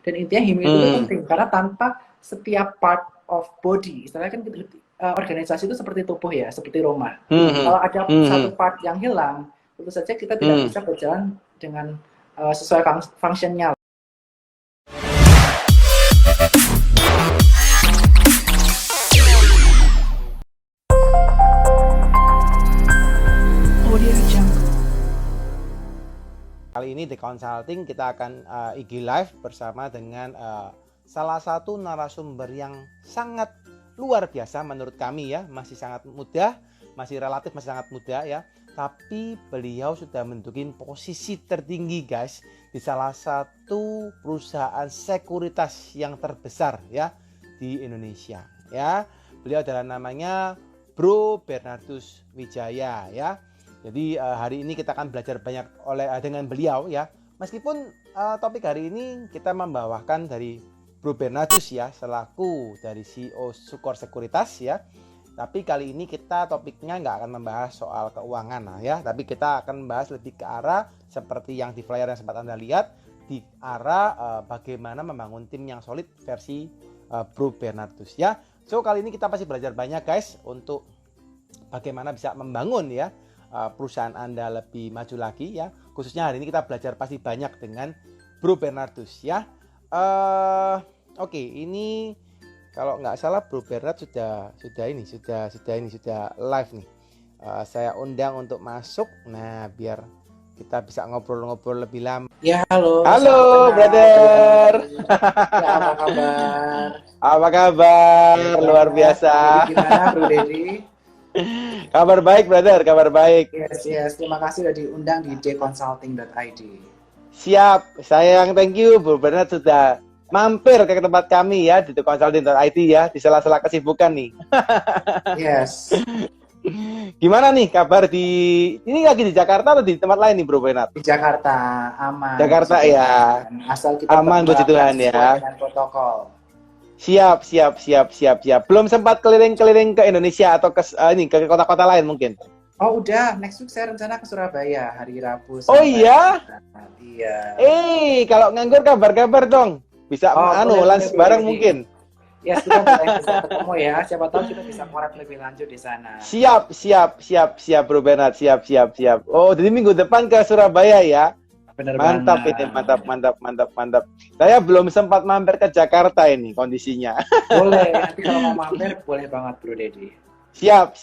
Dan intinya humility itu penting karena tanpa setiap part of body, istilahnya kan organisasi itu seperti tubuh ya, seperti rumah. Kalau ada satu part yang hilang, tentu saja kita tidak bisa berjalan dengan sesuai fungsinya. Kali ini The Consulting kita akan IG Live bersama dengan salah satu narasumber yang sangat luar biasa menurut kami ya. Masih sangat muda, masih sangat muda ya. Tapi beliau sudah menduduki posisi tertinggi guys di salah satu perusahaan sekuritas yang terbesar ya di Indonesia ya. Beliau adalah namanya Bro Bernardus Wijaya ya. Jadi hari ini kita akan belajar banyak dengan beliau ya. Meskipun topik hari ini kita membawakan dari Bro Bernardus ya selaku dari CEO Sukor Sekuritas ya. Tapi kali ini kita topiknya nggak akan membahas soal keuangan ya. Tapi kita akan membahas lebih ke arah seperti yang di flyer yang sempat Anda lihat, di arah bagaimana membangun tim yang solid versi Bro Bernardus ya. So kali ini kita pasti belajar banyak guys untuk bagaimana bisa membangun ya perusahaan Anda lebih maju lagi ya. Khususnya hari ini kita belajar pasti banyak dengan Bro Bernardus ya. Oke, ini kalau nggak salah Bro Bernard sudah live nih. Saya undang untuk masuk. Nah, biar kita bisa ngobrol-ngobrol lebih lama. Ya, halo. Halo, brother. Ya, apa kabar? Apa kabar? Ya, luar biasa. Gimana, Bro Dedi? Kabar baik, brother. Kabar baik. Yes. Terima kasih sudah diundang di dconsulting.id. Siap. Saya yang thank you, Bro Bernard sudah mampir ke tempat kami ya di dconsulting.id ya, di sela-sela kesibukan nih. Yes. Gimana nih kabar ini lagi di Jakarta atau di tempat lain nih, Bro Bernard? Di Jakarta, aman. Jakarta ya. Asal kita aman puji Tuhan ya. Dengan protokol. Siap. Belum sempat keliling-keliling ke Indonesia atau ke kota-kota lain mungkin? Oh udah, next week saya rencana ke Surabaya hari Rabu. Oh iya? Iya. Kalau nganggur kabar-kabar dong. Bisa lunch bareng mungkin. Ya, kita bisa ketemu ya. Siapa tahu kita bisa ngorek lebih lanjut di sana. Siap Bro Bernard. Siap. Oh, jadi minggu depan ke Surabaya ya. Bener mantap banget. Ini mantap. Saya belum sempat mampir ke Jakarta ini kondisinya. Boleh, nanti kalau mau mampir boleh banget Bro Dedi. Siap.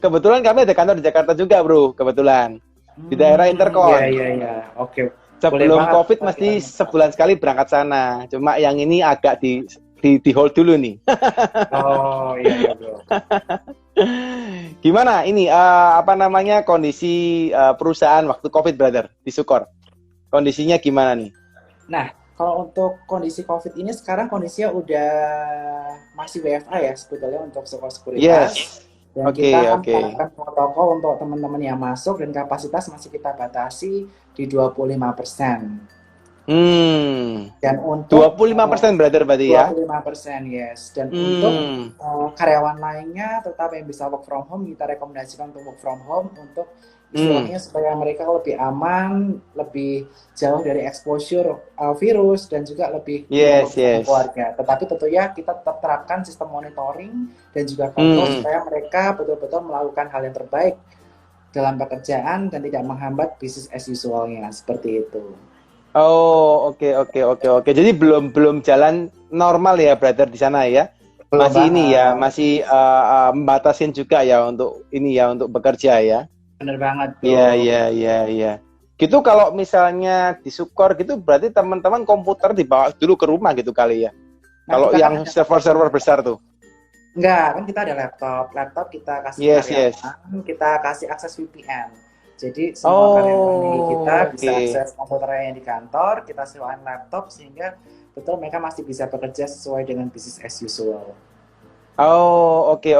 Kebetulan kami ada kantor di Jakarta juga, Bro. Kebetulan di daerah Intercon. Iya. Oke. Sebelum COVID mesti sebulan sekali berangkat sana. Cuma yang ini agak di hold dulu nih. Oh iya Bro. Gimana ini kondisi perusahaan waktu COVID, brother, di Sukor? Kondisinya gimana nih? Nah, kalau untuk kondisi COVID ini sekarang kondisinya udah masih WFA ya sebetulnya untuk Sukor Sekuritas. Yes. Dan kita menerapkan protokol untuk teman-teman yang masuk dan kapasitas masih kita batasi di 25%. Dan untuk 25% brother berarti ya? 25% yes. Dan untuk karyawan lainnya tetap yang bisa work from home, kita rekomendasikan untuk work from home untuk istilahnya supaya mereka lebih aman, lebih jauh dari exposure virus dan juga lebih keluarga. Tetapi tentunya kita tetap terapkan sistem monitoring dan juga kontrol supaya mereka betul-betul melakukan hal yang terbaik dalam pekerjaan dan tidak menghambat bisnis as usual-nya seperti itu. Oh, oke. Jadi belum jalan normal ya, brother, di sana ya? Masih membatasin juga ya untuk bekerja ya? Bener banget, Bro. Iya. Gitu kalau misalnya di Sukor gitu berarti teman-teman komputer dibawa dulu ke rumah gitu kali ya? Kalau yang server-server besar tuh? Enggak, kan kita ada laptop kita kasih karyawan, kita kasih akses VPN. Jadi semua karyawan kita bisa akses komputernya yang di kantor, kita sewain laptop sehingga betul mereka masih bisa bekerja sesuai dengan business as usual. Oh, oke.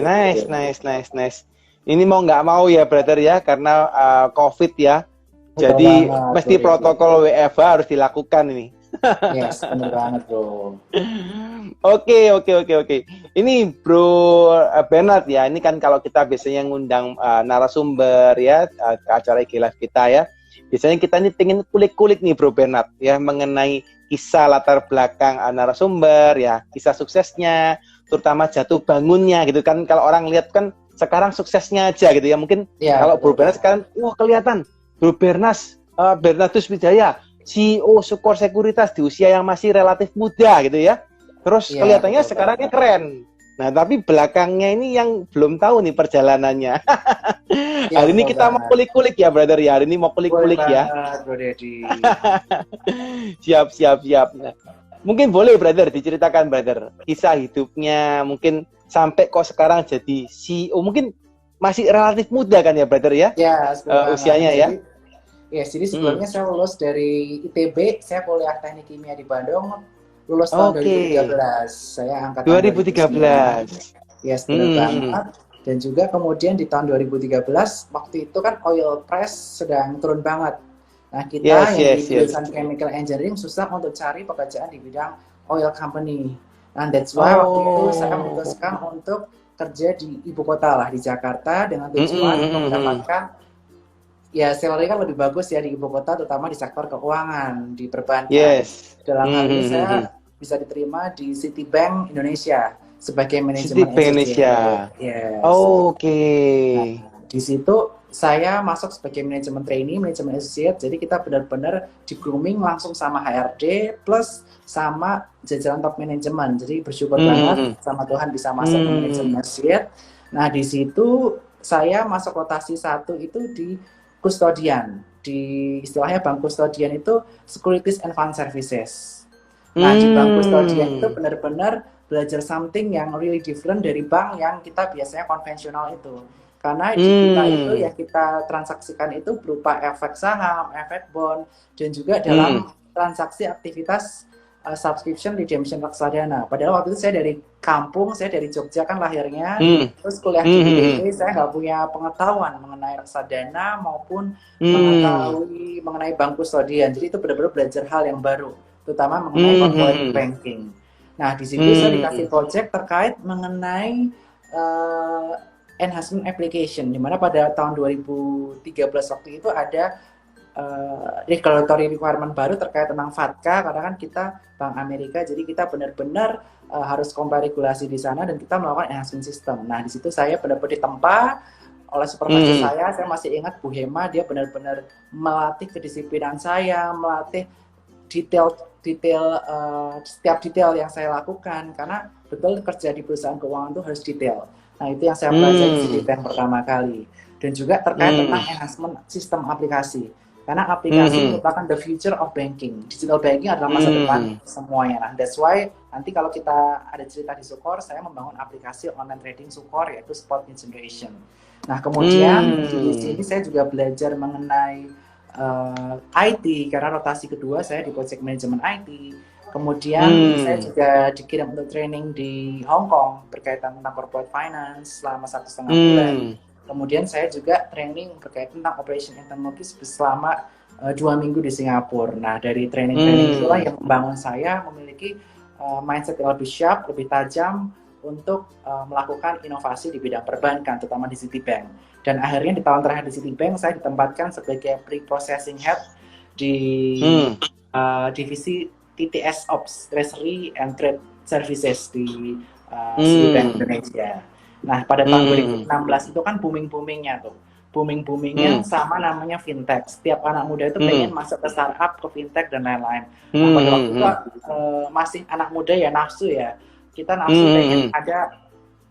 Nice. Ini mau nggak mau ya, brother ya, karena COVID ya. Jadi mesti protokol WFH harus dilakukan ini. Yes, benar banget, Bro. Oke. Ini Bro Bernard ya, ini kan kalau kita biasanya ngundang narasumber ya ke acara IG Live kita ya. biasanya kita ini pengen kulik-kulik nih Bro Bernard ya mengenai kisah latar belakang narasumber ya, kisah suksesnya, terutama jatuh bangunnya gitu kan. Kalau orang lihat kan sekarang suksesnya aja gitu ya. Mungkin Ya, kalau Bro betul. Bernard sekarang wah kelihatan Bro Bernardus Wijaya, CEO Sukor Sekuritas di usia yang masih relatif muda gitu ya. Terus Ya, kelihatannya betul. sekarangnya keren. Nah, tapi belakangnya ini yang belum tahu nih perjalanannya. Ya, Hari ini betul kita mau banget. kulik-kulik ya, brother ya. Hari ini mau Boleh kulik-kulik ya. banget, Bro Deddy. Siap. Nah, mungkin boleh, brother, diceritakan, brother, kisah hidupnya, mungkin sampai kok sekarang jadi CEO. Mungkin masih relatif muda kan ya, brother ya, Ya, betul banget. usianya ya. Jadi Hmm. sebelumnya saya lulus dari ITB, saya kuliah teknik kimia di Bandung, lulus tahun Oke, 2013. Saya angkatan 2009. 2013. Yes, benar Hmm. banget. Dan juga kemudian di tahun 2013, waktu itu kan oil price sedang turun banget. Nah, kita yang di Yes. jurusan chemical engineering susah untuk cari pekerjaan di bidang oil company. Nah, that's why waktu itu saya Oh. memutuskan untuk kerja di ibu kota lah, di Jakarta, dengan tujuan untuk mendapatkan ya salary kan lebih bagus ya di ibu kota, terutama di sektor keuangan, di perbankan. Yes. Dalam hal ini saya bisa diterima di Citibank Indonesia sebagai City manajemen Bank associate. Indonesia. Yes. Oke. Nah, di situ saya masuk sebagai manajemen trainee, manajemen associate. Jadi kita benar-benar di grooming langsung sama HRD plus sama jajaran top manajemen. Jadi bersyukur banget sama Tuhan bisa masuk ke manajemen associate. Nah, di situ saya masuk rotasi 1 itu di kustodian. Di istilahnya bank kustodian itu Securities and Fund Services. Nah, di bank kustodian itu benar-benar belajar something yang really different dari bank yang kita biasanya konvensional itu. Karena di kita itu yang kita transaksikan itu berupa efek saham, efek bond, dan juga dalam transaksi aktivitas subscription, redemption, reksadana. Padahal waktu itu saya dari kampung, saya dari Jogja kan lahirnya, terus kuliah di ITB, saya nggak punya pengetahuan mengenai reksadana maupun mengetahui mengenai bank kustodian. Jadi itu benar-benar belajar hal yang baru, terutama mengenai corporate banking. Nah, di situ saya dikasih project terkait mengenai enhancement application, di mana pada tahun 2013 waktu itu ada regulatory requirement baru terkait tentang FATCA, karena kan kita Bank Amerika, jadi kita benar-benar harus comply regulasi di sana dan kita melakukan enhancement system. Nah, di situ saya benar-benar ditempa oleh supervisor saya masih ingat Bu Hema, dia benar-benar melatih kedisiplinan saya, melatih detail setiap detail yang saya lakukan, karena betul kerja di perusahaan keuangan itu harus detail. Nah, itu yang saya pelajari di Citibank pertama kali. Dan juga terkait tentang enhancement sistem aplikasi. Karena aplikasi merupakan the future of banking. Digital banking adalah masa depan semuanya. Nah, that's why nanti kalau kita ada cerita di Sukor, saya membangun aplikasi online trading Sukor, yaitu Spot Generation. Nah, kemudian di sini saya juga belajar mengenai IT, karena rotasi kedua saya di project manajemen IT. Kemudian saya juga dikirim untuk training di Hong Kong berkaitan tentang corporate finance selama 1,5 bulan. Kemudian saya juga training berkaitan tentang operation and technology selama 2 minggu di Singapura. Nah, dari training itulah yang membangun saya memiliki mindset yang lebih sharp, lebih tajam untuk melakukan inovasi di bidang perbankan, terutama di Citibank. Dan akhirnya di tahun terakhir di Citibank saya ditempatkan sebagai pre-processing head di divisi TTS Ops, Treasury and Trade Services di Citibank Indonesia. Nah, pada tahun 2016 itu kan booming-boomingnya tuh. Booming-boomingnya sama namanya fintech. Setiap anak muda itu pengen masuk ke startup, ke fintech, dan lain-lain. Nah, pada waktu itu masih anak muda ya, nafsu ya. Kita nafsu pengen ada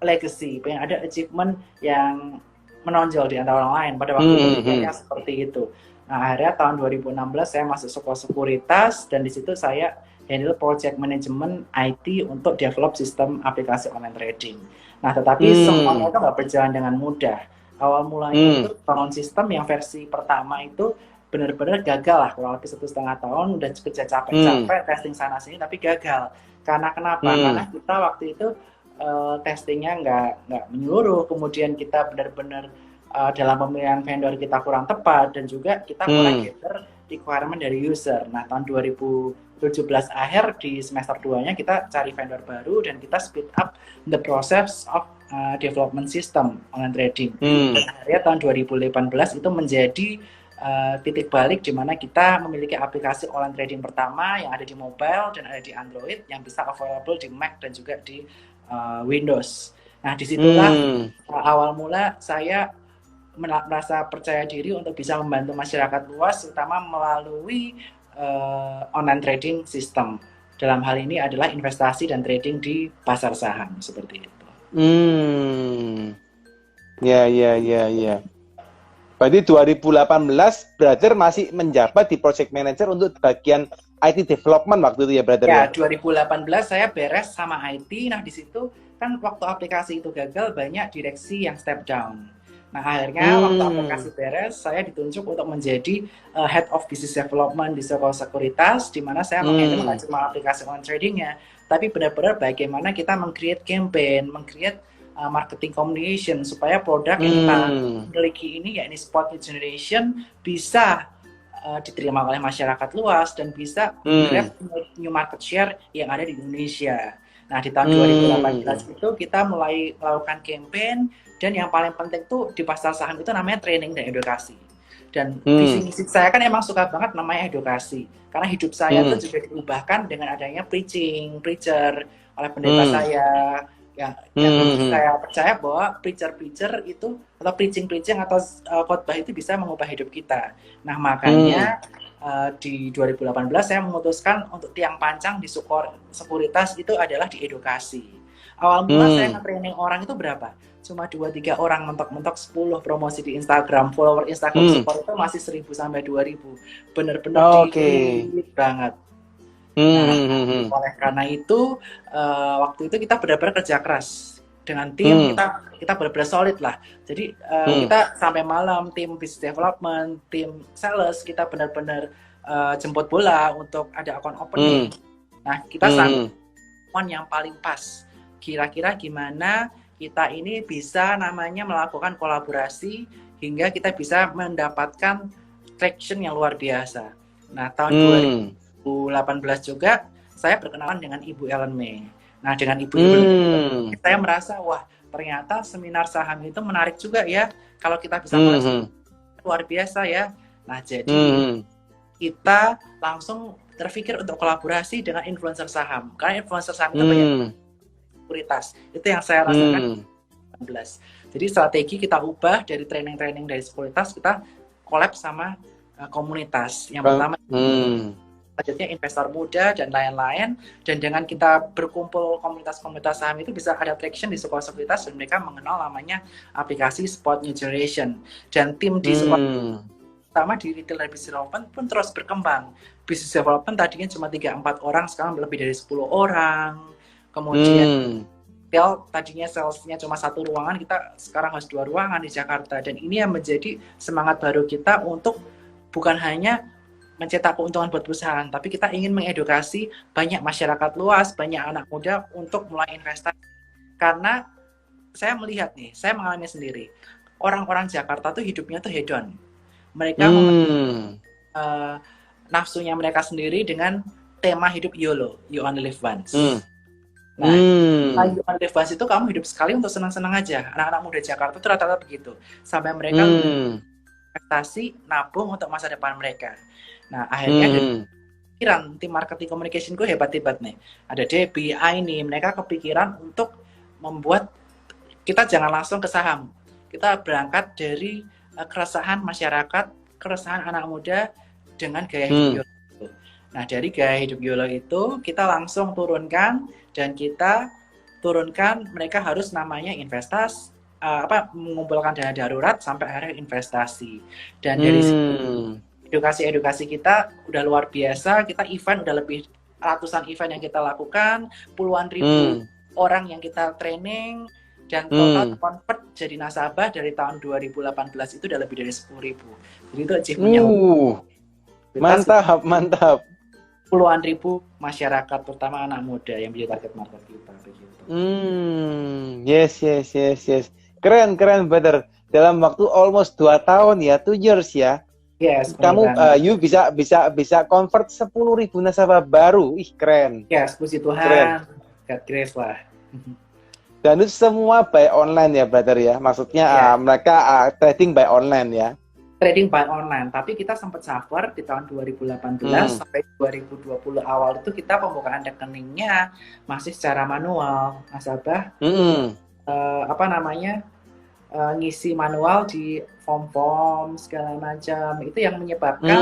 legacy, pengen ada achievement yang menonjol di antara orang lain. Pada waktu itu pikirnya seperti itu. Nah, akhirnya tahun 2016 saya masuk Sukor Sekuritas, dan di situ saya handle project management IT untuk develop sistem aplikasi online trading. Nah, tetapi semuanya itu nggak berjalan dengan mudah. Awal mulanya itu bangun sistem yang versi pertama itu benar-benar gagal lah, kurang lebih 1,5 tahun, udah kerja capek-capek, testing sana-sini, tapi gagal. Karena kenapa? Karena kita waktu itu testingnya nggak menyeluruh, kemudian kita benar-benar dalam pemilihan vendor kita kurang tepat, dan juga kita kurang gather requirement dari user. Nah, tahun 2017 akhir di semester 2-nya kita cari vendor baru dan kita speed up the process of development system online trading. Dan akhirnya tahun 2018 itu menjadi titik balik di mana kita memiliki aplikasi online trading pertama yang ada di mobile dan ada di Android yang bisa available di Mac dan juga di Windows. Nah, disitulah awal mula saya merasa percaya diri untuk bisa membantu masyarakat luas, terutama melalui online trading system. Dalam hal ini adalah investasi dan trading di pasar saham, seperti itu. Ya. Berarti 2018 Brother masih menjabat di project manager untuk bagian IT development waktu itu ya, Brother ya? Ya, 2018 saya beres sama IT. Nah, di situ kan waktu aplikasi itu gagal, banyak direksi yang step down. Nah, akhirnya waktu aplikasi beres, saya ditunjuk untuk menjadi Head of Business Development di Soko Sekuritas, di mana saya menghandle nggak cuma aplikasi online tradingnya, tapi benar-benar bagaimana kita meng-create campaign, meng-create marketing communication, supaya produk yang kita miliki ini, yakni Spot New Generation, bisa diterima oleh masyarakat luas dan bisa grab new market share yang ada di Indonesia. Nah, di tahun 2018 itu kita mulai melakukan campaign, dan yang paling penting tuh di pasar saham itu namanya training dan edukasi. Dan visi misi saya kan emang suka banget namanya edukasi, karena hidup saya tuh juga diubahkan dengan adanya preacher oleh pendeta saya. Yang saya percaya bahwa preacher itu atau preaching atau khotbah itu bisa mengubah hidup kita. Nah, makanya di 2018 saya memutuskan untuk tiang pancang di sekuritas itu adalah di edukasi. Awal mula saya nge-training orang itu berapa? Cuma 2-3 orang, mentok-mentok 10 promosi di Instagram. Follower Instagram support itu masih 1000 sampai 2000. Bener-bener dikit banget. Nah, oleh karena itu waktu itu kita benar-benar kerja keras dengan tim. Kita benar-benar solid lah. Jadi kita sampai malam, tim business development, tim sales, kita benar-benar jemput bola untuk ada akun opening. Nah, kita sampai yang paling pas. Kira-kira gimana kita ini bisa namanya melakukan kolaborasi hingga kita bisa mendapatkan traction yang luar biasa. Nah, tahun 2018 juga saya berkenalan dengan Ibu Ellen May. Nah, dengan Ibu Ellen May, saya merasa, wah, ternyata seminar saham itu menarik juga ya. Kalau kita bisa luar biasa ya. Nah, jadi kita langsung terpikir untuk kolaborasi dengan influencer saham. Karena influencer saham itu banyak sekuritas. Itu yang saya rasakan 2018. Jadi strategi kita ubah dari training dari sekuritas, kita collab sama komunitas. Yang pertama selanjutnya investor muda dan lain-lain, dan dengan kita berkumpul komunitas-komunitas saham itu bisa ada traction di sekolah sekuritas dan mereka mengenal namanya aplikasi Spot New Generation. Dan tim di sekolah pertama di retail dan business development pun terus berkembang. Business development tadinya cuma 3-4 orang, sekarang lebih dari 10 orang. Kemudian retail tadinya salesnya cuma 1 ruangan, kita sekarang harus 2 ruangan di Jakarta. Dan ini yang menjadi semangat baru kita untuk bukan hanya mencetak keuntungan buat perusahaan, tapi kita ingin mengedukasi banyak masyarakat luas, banyak anak muda untuk mulai investasi. Karena saya melihat nih, saya mengalami sendiri, orang-orang Jakarta tuh hidupnya tuh hedon. Mereka nafsunya mereka sendiri dengan tema hidup YOLO, you only live once. Nah, you only live once itu kamu hidup sekali untuk senang-senang aja. Anak-anak muda Jakarta tuh rata-rata begitu. Sampai mereka investasi, nabung untuk masa depan mereka. Nah, akhirnya kepikiran, tim marketing communication gue hebat-hebat nih. Ada Debbie, Aini, mereka kepikiran untuk membuat, kita jangan langsung ke saham. Kita berangkat dari keresahan masyarakat, keresahan anak muda dengan gaya hidup YOLO. Nah, dari gaya hidup YOLO itu, kita langsung turunkan, dan kita turunkan mereka harus namanya investasi, mengumpulkan dana darurat sampai akhirnya investasi. Dan dari situ edukasi kita udah luar biasa. Kita event udah lebih ratusan event yang kita lakukan, puluhan ribu orang yang kita training, dan total convert jadi nasabah dari tahun 2018 itu udah lebih dari 10.000. Jadi itu achievementnya. Mantap. Puluhan ribu masyarakat, terutama anak muda yang menjadi target market kita. Begitu. Yes. Keren, brother. Dalam waktu almost 2 tahun ya, 2 years ya. Yes, kamu you bisa convert 10.000 nasabah baru. Ih, keren. Yes, puji Tuhan. God grace lah. Dan itu semua by online ya, brother ya. Maksudnya mereka trading by online ya. trading by online, tapi kita sempat suffer di tahun 2018 sampai 2020 awal itu kita pembukaan rekeningnya masih secara manual, nasabah ngisi manual di form segala macam, itu yang menyebabkan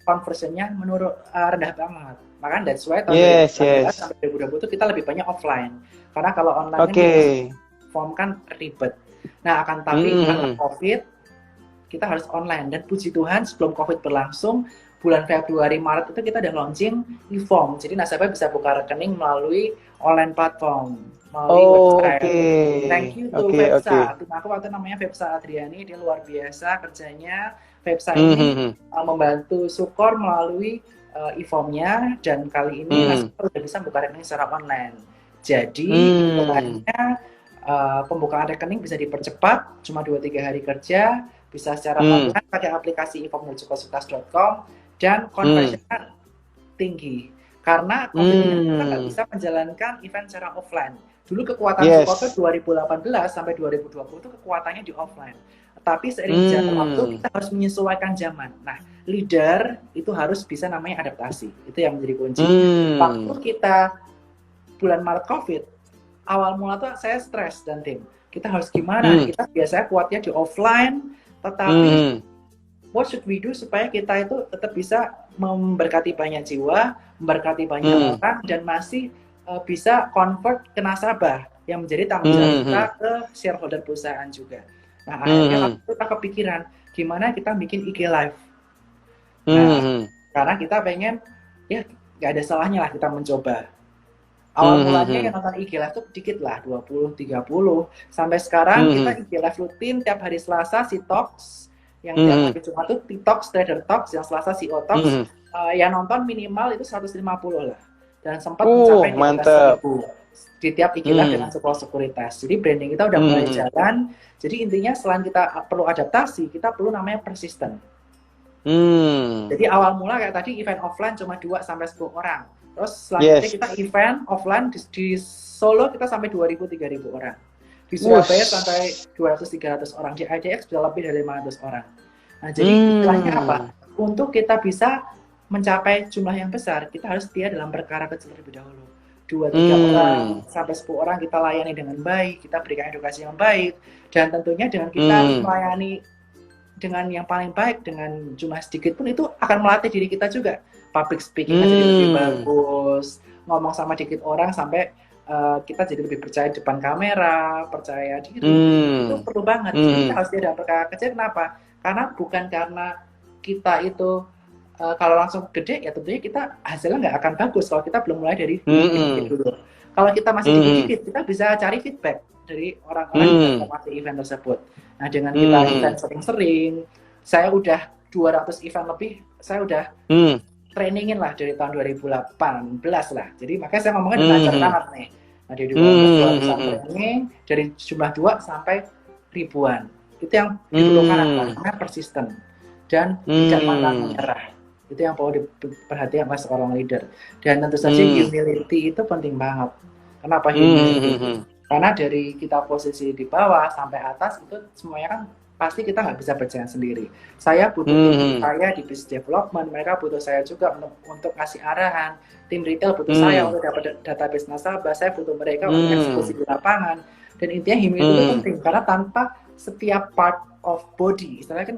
conversionnya menurut rendah banget. Makanya that's why tahun 2018 sampai 2020 itu kita lebih banyak offline, karena kalau online form kan ribet. Nah akan tapi karena COVID kita harus online, dan puji Tuhan sebelum COVID berlangsung bulan Februari Maret itu kita udah launching e-form, jadi nasabah bisa buka rekening melalui online platform, melalui website. Thank you to Vepsa. Tim aku waktu namanya Vepsa Adriani, dia luar biasa kerjanya. Vepsa ini membantu Sukor melalui e-formnya, dan kali ini nasabah udah bisa buka rekening secara online. Jadi pembukaan rekening bisa dipercepat, cuma 2-3 hari kerja, bisa secara online pakai aplikasi e-form.sukosukas.com, dan conversionnya tinggi karena kita nggak bisa menjalankan event secara offline. Dulu kekuatan Sukosukas 2018 sampai 2020 itu kekuatannya di offline, tapi seiring jalan waktu kita harus menyesuaikan zaman. Nah, leader itu harus bisa namanya adaptasi, itu yang menjadi kunci. Waktu kita bulan Maret COVID, awal mula tuh saya stres dan tim, kita harus gimana? Kita biasanya kuatnya di offline, tetapi what should we do supaya kita itu tetap bisa memberkati banyak jiwa, memberkati banyak orang, dan masih bisa convert ke nasabah yang menjadi tanggung jawab kita ke shareholder perusahaan juga. Nah akhirnya kita kepikiran gimana kita bikin IG Live. Nah karena kita pengen, ya nggak ada salahnya lah kita mencoba. Awal mulanya yang nonton IG Live tuh dikit lah, 20-30. Sampai sekarang kita IG Live rutin tiap hari Selasa si Talks, yang tiap hari Jumat tuh Talks, Trader Talks, yang Selasa CEO Talks. Yang nonton minimal itu 150 lah. Dan sempat mencapai 15.000 di tiap IG Live dengan sebuah sekuritas. Jadi branding kita udah mulai jalan. Jadi intinya selain kita perlu adaptasi, kita perlu namanya persisten. Jadi awal mula kayak tadi event offline cuma 2-10 orang. Terus selanjutnya kita event offline di Solo kita sampai 2.000-3.000 orang. Di Surabaya sampai 200-300 orang. Di IDX bisa lebih dari 500 orang. Nah jadi istilahnya apa? Untuk kita bisa mencapai jumlah yang besar, kita harus setia dalam perkara kecil terlebih dahulu. 2-3 orang sampai 10 orang kita layani dengan baik, kita berikan edukasi yang baik, dan tentunya dengan kita melayani dengan yang paling baik, dengan jumlah sedikit pun itu akan melatih diri kita juga. Public speaking jadi lebih bagus, ngomong sama dikit orang sampai kita jadi lebih percaya depan kamera, percaya diri. Itu perlu banget. Kita harus ada perkara kecil. Kenapa? Karena bukan karena kita itu kalau langsung gede, ya tentunya kita hasilnya nggak akan bagus kalau kita belum mulai dari dikit dulu. Kalau kita masih dikit-dikit, kita bisa cari feedback dari orang-orang yang mengamati event tersebut. Nah dengan kita event sering-sering, saya udah 200 event lebih, saya udah trainingin lah dari tahun 2018 lah. Jadi makanya saya ngomongnya lancar banget nih. Nah dari 2018 training, dari jumlah 2 sampai ribuan. Itu yang diperlukan namanya persisten dan tidak pantang menyerah. Itu yang perlu diperhatikan oleh seorang leader. Dan tentu saja humility itu penting banget. Kenapa humility? Karena dari kita posisi di bawah sampai atas itu semuanya kan pasti kita nggak bisa berjalan sendiri. Saya butuh tim saya di business development, mereka butuh saya juga untuk ngasih arahan. Tim retail butuh saya untuk dapat database nasabah, saya butuh mereka untuk eksekusi di lapangan. Dan intinya humility itu penting karena tanpa setiap part of body, istilahnya kan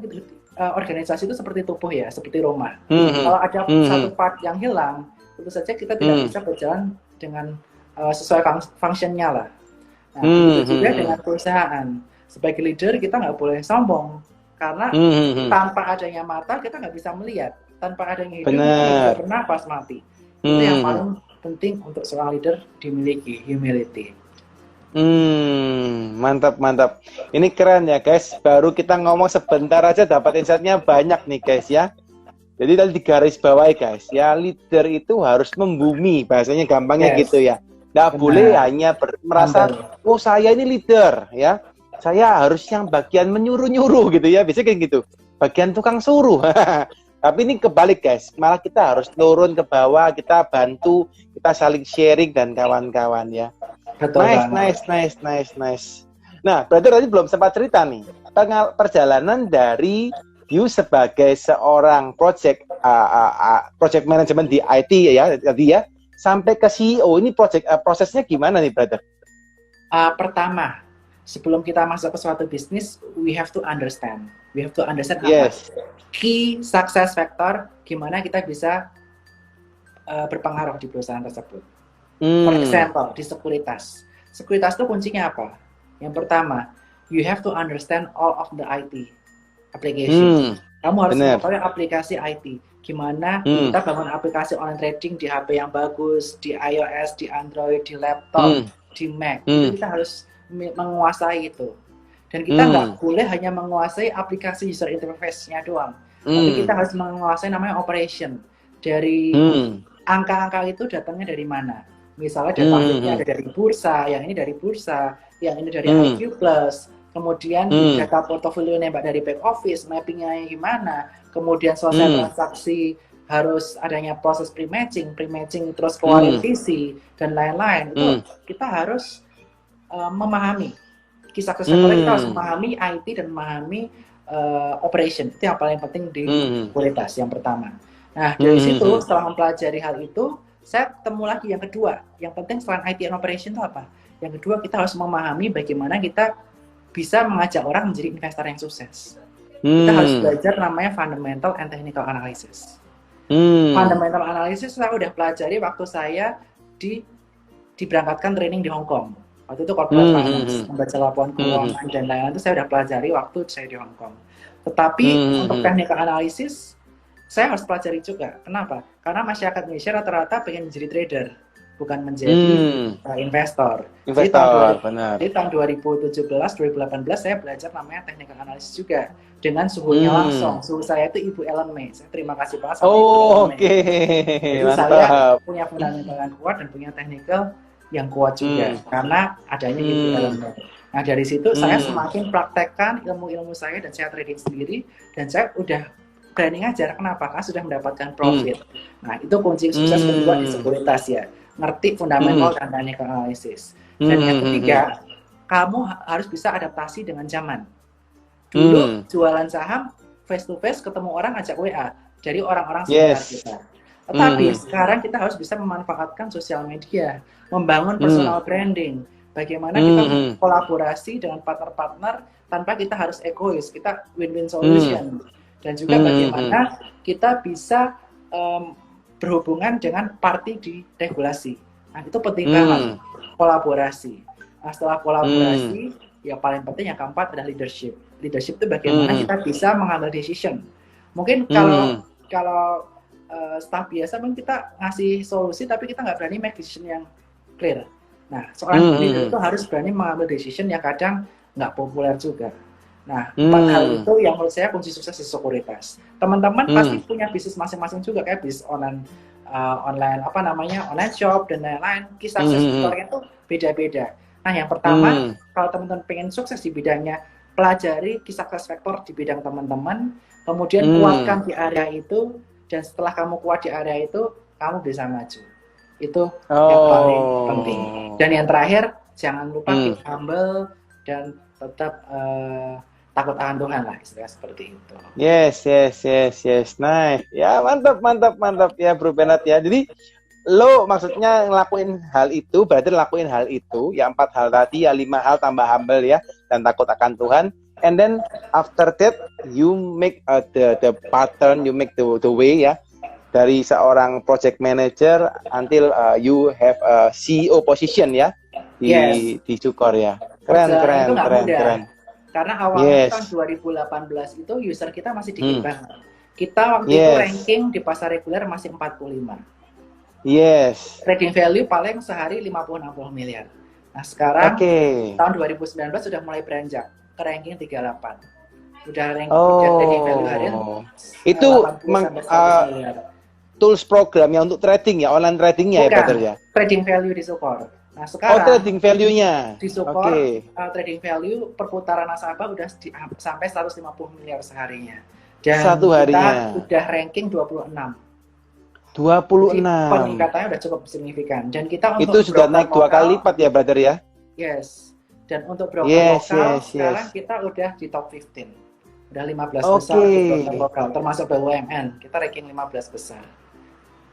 organisasi itu seperti tubuh ya, seperti rumah. Kalau ada satu part yang hilang, tentu saja kita tidak bisa berjalan dengan sesuai fungsinya lah. Nah, itu juga dengan perusahaan. Sebagai leader kita nggak boleh sombong karena tanpa adanya mata kita nggak bisa melihat, tanpa adanya hidup kita nggak bisa bernapas mati. Itu yang paling penting untuk seorang leader dimiliki, humility. Mantap. Ini keren ya guys. Baru kita ngomong sebentar aja dapat insight-nya banyak nih guys ya. Jadi tadi digaris bawahi guys ya, leader itu harus membumi, bahasanya gampangnya gitu ya. Nggak boleh hanya merasa, oh saya ini leader ya, saya harus yang bagian menyuruh-nyuruh gitu ya, biasanya kayak gitu, bagian tukang suruh. Tapi ini kebalik guys, malah kita harus turun ke bawah, kita bantu, kita saling sharing dan kawan-kawan ya. Betul nice. Nah, berarti tadi belum sempat cerita nih. Perjalanan dari you sebagai seorang project management di IT ya tadi ya, sampai ke CEO ini prosesnya gimana nih, brother? Pertama, sebelum kita masuk ke suatu bisnis, we have to understand. We have to understand Yes. apa key success factor, gimana kita bisa berpengaruh di perusahaan tersebut. For example, di sekuritas. Sekuritas itu kuncinya apa? Yang pertama, you have to understand all of the IT application. Kamu harus mengetahui aplikasi IT. Gimana kita bangun aplikasi online trading di HP yang bagus, di iOS, di Android, di laptop, di Mac. Itu kita harus menguasai itu. Dan kita nggak boleh hanya menguasai aplikasi user interface-nya doang. Tapi kita harus menguasai namanya operation. Dari angka-angka itu datangnya dari mana? Misalnya data ada dari bursa, yang ini dari bursa, yang ini dari IQ Plus, kemudian data portofolio nembak dari back office, mappingnya gimana, kemudian selesai transaksi harus adanya proses pre-matching terus keluarin visi dan lain-lain. Itu kita harus memahami kisah kesehatan, kita harus memahami IT dan memahami operation. Itu yang paling penting di kualitas yang pertama. Nah, dari situ setelah mempelajari hal itu, saya ketemu lagi yang kedua. Yang penting selain IT and operation itu apa? Yang kedua, kita harus memahami bagaimana kita bisa mengajak orang menjadi investor yang sukses. Kita harus belajar namanya fundamental and technical analysis. Fundamental analysis saya udah pelajari waktu saya diberangkatkan training di Hong Kong. Waktu itu corporate finance, membaca laporan keuangan dan lain-lain itu saya udah pelajari waktu saya di Hong Kong. Tetapi untuk technical analysis saya harus pelajari juga. Kenapa? Karena masyarakat Indonesia rata-rata pengen menjadi trader, bukan menjadi investor. Benar. Di tahun 2017, 2018 saya belajar namanya technical analysis juga dengan suhunya langsung. Suhu saya itu Ibu Ellen May. Saya terima kasih banget sama Ibu Ellen May. Jadi saya punya fundamental yang kuat dan punya technical yang kuat juga karena adanya Ibu Ellen May. Nah dari situ saya semakin praktekkan ilmu-ilmu saya dan saya trading sendiri dan saya udah berani ngajar. Kenapa? Karena sudah mendapatkan profit. Nah, itu kunci sukses kedua di sekuritas ya. Ngerti fundamental dan technical analysis. Dan yang ketiga, kamu harus bisa adaptasi dengan zaman. Dulu jualan saham face to face ketemu orang ajak WA dari orang-orang sekitar kita. Tetapi sekarang kita harus bisa memanfaatkan sosial media, membangun personal branding. Bagaimana kita kolaborasi dengan partner-partner tanpa kita harus egois, kita win-win solution. Dan juga bagaimana kita bisa berhubungan dengan party di regulasi. Nah, itu penting banget, kolaborasi. Nah, setelah kolaborasi, ya paling penting yang keempat adalah leadership. Leadership itu bagaimana kita bisa mengambil decision. Mungkin kalau staff biasa, mungkin kita ngasih solusi, tapi kita nggak berani make decision yang clear. Nah, seorang leader itu harus berani mengambil decision yang kadang nggak populer juga. Nah, 4 hal itu yang menurut saya kunci sukses di sekuritas. Teman-teman pasti punya bisnis masing-masing juga, kayak bisnis online shop dan lain-lain. Kisah sukses orang itu beda-beda. Nah, yang pertama, kalau teman-teman pengen sukses di bidangnya, pelajari kisah sukses factor di bidang teman-teman, kemudian kuatkan di area itu, dan setelah kamu kuat di area itu, kamu bisa maju. Itu yang paling penting. Dan yang terakhir, jangan lupa keep humble dan tetap takut akan Tuhan lah, istilah seperti itu. Yes, nice. Ya, mantap ya Bro Penat ya. Jadi lo maksudnya ngelakuin hal itu, berarti lakuin hal itu, ya 4 hal tadi, ya 5 hal tambah humble ya, dan takut akan Tuhan. And then after that you make the pattern, you make the way ya, dari seorang project manager until you have a CEO position ya di Cukor ya. Keren. Karena awalnya tahun 2018 itu user kita masih dikit banget. Kita waktu itu ranking di pasar reguler masih 45. Trading value paling sehari 50-60 miliar. Nah sekarang tahun 2019 sudah mulai beranjak ke ranking 38. Udah ranking trading value harian itu tools programnya untuk trading ya, online tradingnya ya Peter ya? Trading value di Sukor. Nah sekarang trading value-nya di Sukor, trading value perputaran nasabah udah sampai 150 miliar seharinya. Dan satu harinya kita udah ranking 26. Jadi, 26. peningkatannya udah cukup signifikan. Dan kita untuk itu sudah naik 2 kali lipat ya, brother ya? Yes. Dan untuk broker Yes, lokal, yes, sekarang yes. kita udah di top 15. Udah 15 besar Oke. untuk broker lokal, termasuk BUMN. Kita ranking 15 besar.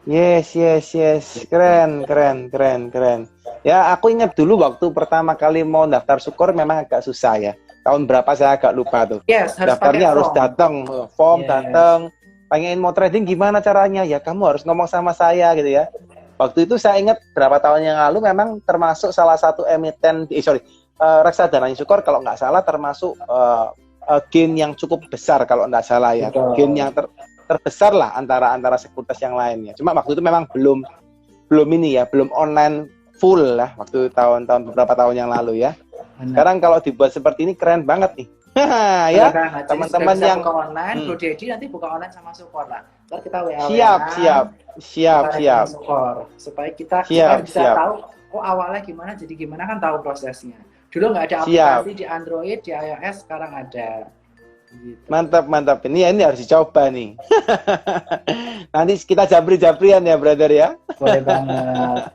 Yes, yes, yes. Keren, keren, keren, keren. Ya, aku ingat dulu waktu pertama kali mau daftar Sukor memang agak susah ya. Tahun berapa saya agak lupa tuh. Yes, harus pakai Daftarnya harus form. datang, form Yes. datang. Pengen mau trading gimana caranya? Ya kamu harus ngomong sama saya gitu ya. Waktu itu saya ingat berapa tahun yang lalu memang termasuk salah satu emiten, reksadana Sukor kalau nggak salah termasuk gain yang cukup besar kalau nggak salah ya. Betul. Gain yang terbesar lah antara sekuritas yang lainnya. Cuma waktu itu memang belum ini ya, belum online full lah waktu tahun-tahun beberapa tahun yang lalu ya. Benar. Sekarang kalau dibuat seperti ini keren banget nih. Ya, teman-teman yang buka online, Bro Dedi nanti buka online sama Sukor lah. Ntar kita WA. Siap. Sukor supaya kita bisa tahu oh awalnya gimana, jadi gimana kan tahu prosesnya. Dulu nggak ada aplikasi di Android, di iOS, sekarang ada. Gitu. Mantap. Ini harus dicoba nih. Nanti kita jabrian ya, brother ya. Boleh banget.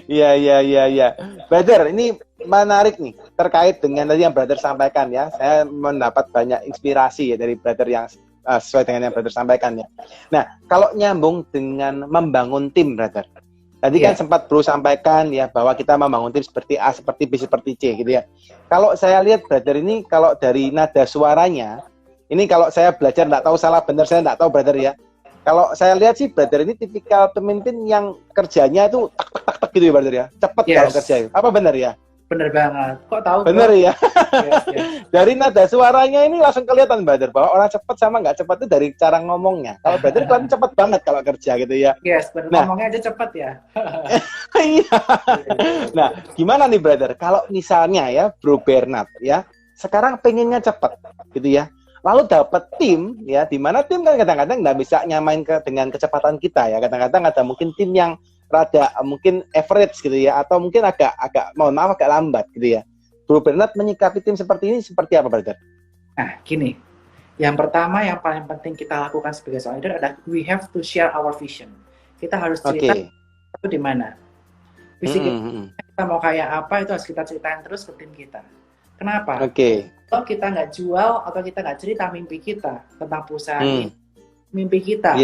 Iya. Brother, ini menarik nih terkait dengan tadi yang brother sampaikan ya. Saya mendapat banyak inspirasi ya dari brother yang sesuai dengan yang brother sampaikan ya. Nah, kalau nyambung dengan membangun tim, brother. Tadi kan sempat bro sampaikan ya bahwa kita membangun tim seperti A, seperti B, seperti C gitu ya. Kalau saya lihat brother ini kalau dari nada suaranya, ini kalau saya belajar nggak tahu salah benar saya nggak tahu brother ya. Kalau saya lihat sih brother ini tipikal pemimpin yang kerjanya itu tak gitu ya brother ya. Cepat kalau kerja. Apa benar ya? Bener banget. Kok tahu? Bener bro? Ya. Yes. Dari nada suaranya ini langsung kelihatan brother bahwa orang cepat sama nggak cepat itu dari cara ngomongnya. Kalau brother kan cepat banget kalau kerja gitu ya. Yes, bener. Nah, ngomongnya aja cepat ya. Iya. Nah, gimana nih brother? Kalau misalnya ya Bro Bernard ya, sekarang pengennya cepat gitu ya. Lalu dapat tim ya, di mana tim kan kadang-kadang nggak bisa nyamain dengan kecepatan kita ya. Kadang-kadang ada mungkin tim yang rada mungkin average gitu ya, atau mungkin agak mohon maaf agak lambat gitu ya. Bro Bernard menyikapi tim seperti ini seperti apa, brother? Nah, gini. Yang pertama yang paling penting kita lakukan sebagai seorang leader adalah we have to share our vision. Kita harus cerita itu di mana. Visi kita mau kayak apa itu harus kita ceritain terus ke tim kita. Kenapa? Kalau kita nggak jual atau kita nggak cerita mimpi kita tentang perusahaan ini, mimpi kita,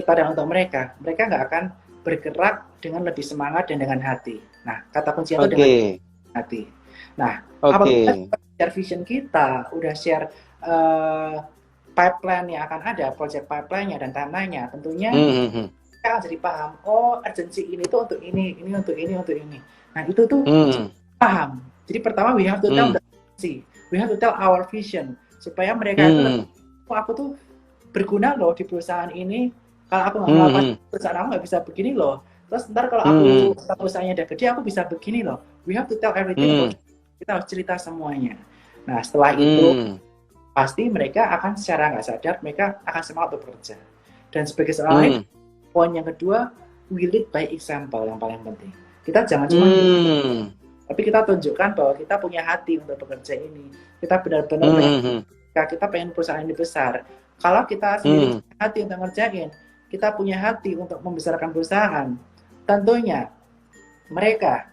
kita dan untuk mereka nggak akan bergerak dengan lebih semangat dan dengan hati. Nah, kata kunci itu dengan hati. Nah, apabila kita share vision kita, udah share pipeline yang akan ada, project pipeline-nya dan timeline-nya, tentunya kita akan jadi paham, oh urgency ini tuh untuk ini untuk ini. Nah, itu tuh paham. Jadi pertama we have to tell the urgency, we have to tell our vision, supaya mereka itu, oh, aku tuh berguna loh di perusahaan ini. Kalau aku nggak melakukan perusahaan aku nggak bisa begini loh. Terus ntar kalau aku perusahaannya udah gede aku bisa begini loh. We have to tell everything. Kita harus cerita semuanya. Nah setelah itu pasti mereka akan secara nggak sadar mereka akan semangat bekerja. Dan sebagai seorang poin yang kedua, we lead by example yang paling penting. Kita jangan cuma tapi kita tunjukkan bahwa kita punya hati untuk bekerja ini. Kita benar-benar kita pengen perusahaan ini besar. Kalau kita sendiri punya hati untuk ngerjain, kita punya hati untuk membesarkan perusahaan, tentunya mereka,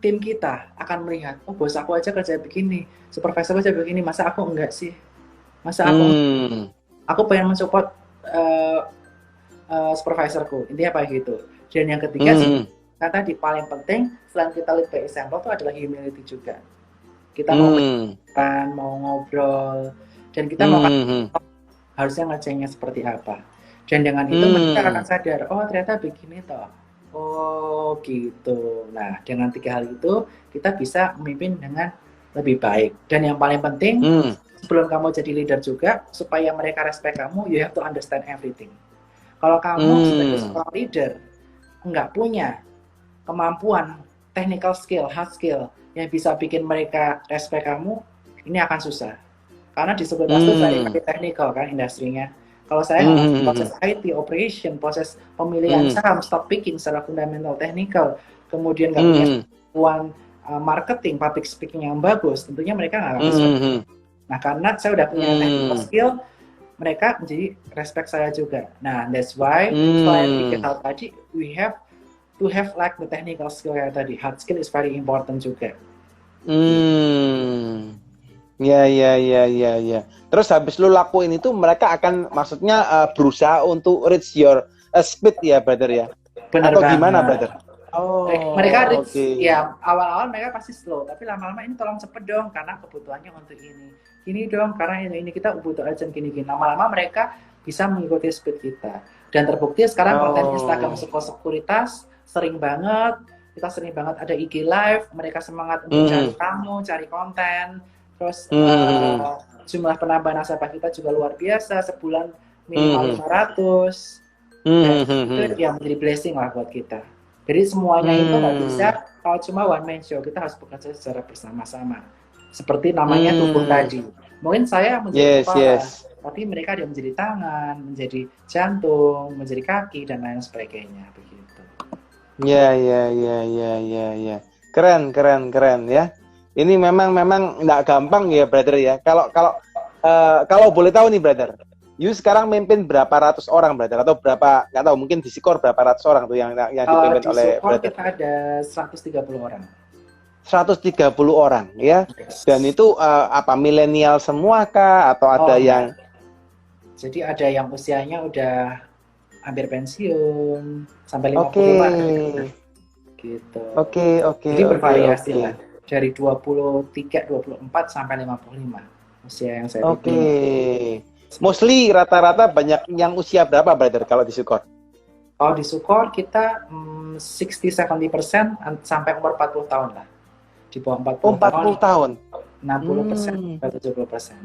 tim kita akan melihat, oh bos aku aja kerja begini, supervisor aja begini, masa aku enggak sih? Masa aku pengen mensupport supervisorku, intinya apa gitu. Dan yang ketiga sih, kata di paling penting, selain kita lead by example, itu adalah humility juga. Kita mau ngobrol, dan kita mau harusnya ngecengnya seperti apa. Dan dengan itu mereka akan sadar, oh ternyata begini toh. Oh gitu. Nah, dengan 3 hal itu kita bisa memimpin dengan lebih baik. Dan yang paling penting, sebelum kamu jadi leader juga, supaya mereka respect kamu, you have to understand everything. Kalau kamu sebagai seorang leader nggak punya kemampuan technical skill, hard skill yang bisa bikin mereka respect kamu, ini akan susah. Karena di sekuritas itu saya pakai technical kan industrinya. Kalau saya proses IT, operation, proses pemilihan saham, stock picking secara fundamental, technical, kemudian nggak punya kemampuan marketing, public speaking yang bagus, tentunya mereka nggak akan bisa. Nah, karena saya udah punya technical skill, mereka menjadi respect saya juga. Nah, that's why selain 3 hal tadi, we have to have like the technical skill yang tadi. Hard skill is very important juga. Hmm. Ya, ya, ya, ya, ya. Terus habis lu lakuin itu, mereka akan maksudnya berusaha untuk reach your speed ya, brother ya? Bener Atau gimana, banget. brother? Mereka Oh, reach, oke. ya awal-awal mereka pasti slow, tapi lama-lama ini tolong cepet dong karena kebutuhannya untuk ini dong karena ini kita butuh urgent gini-gini. Lama-lama mereka bisa mengikuti speed kita. Dan terbukti sekarang konten Instagram Oh. sekuritas sering banget, kita sering banget ada IG live, mereka semangat untuk cari Hmm. tamu, cari konten, terus Hmm. jumlah penambahan nasabah kita juga luar biasa, sebulan minimal Hmm. 500, dan Hmm. itu Hmm. yang menjadi blessing lah buat kita. Jadi semuanya itu nggak bisa Hmm. kalau cuma one man show, kita harus bekerja secara bersama-sama. Seperti namanya tubuh Hmm. tadi. Mungkin saya menjadi Yes, kepala, yes. tapi mereka ada menjadi tangan, menjadi jantung, menjadi kaki dan lain sebagainya begitu. Ya, ya, ya, ya, ya, ya. Keren, keren, keren ya. Ini memang nggak gampang ya, brother ya. Kalau boleh tahu nih, brother. You sekarang memimpin berapa ratus orang, brother? Atau berapa, nggak tahu, mungkin di Sikor berapa ratus orang tuh yang dipimpin Di oleh support brother? kita ada 130 orang. 130 orang ya. Dan Yes. itu apa, milenial semua kah? Atau Oh ada yang... enggak. Jadi ada yang usianya udah hampir pensiun, sampai Oke, 50 ada gitu. oke, oke, Jadi oke, bervariasi oke. lah. Dari 23, 24 sampai 55 usia yang saya Oke. pimpin. Mostly rata-rata banyak yang usia berapa, brother, kalau di Sukor? Kalau di Sukor kita 60-70% sampai umur 40 tahun lah. Di bawah Oh, 40 tahun 40 tahun. 60% Hmm. sampai 70%.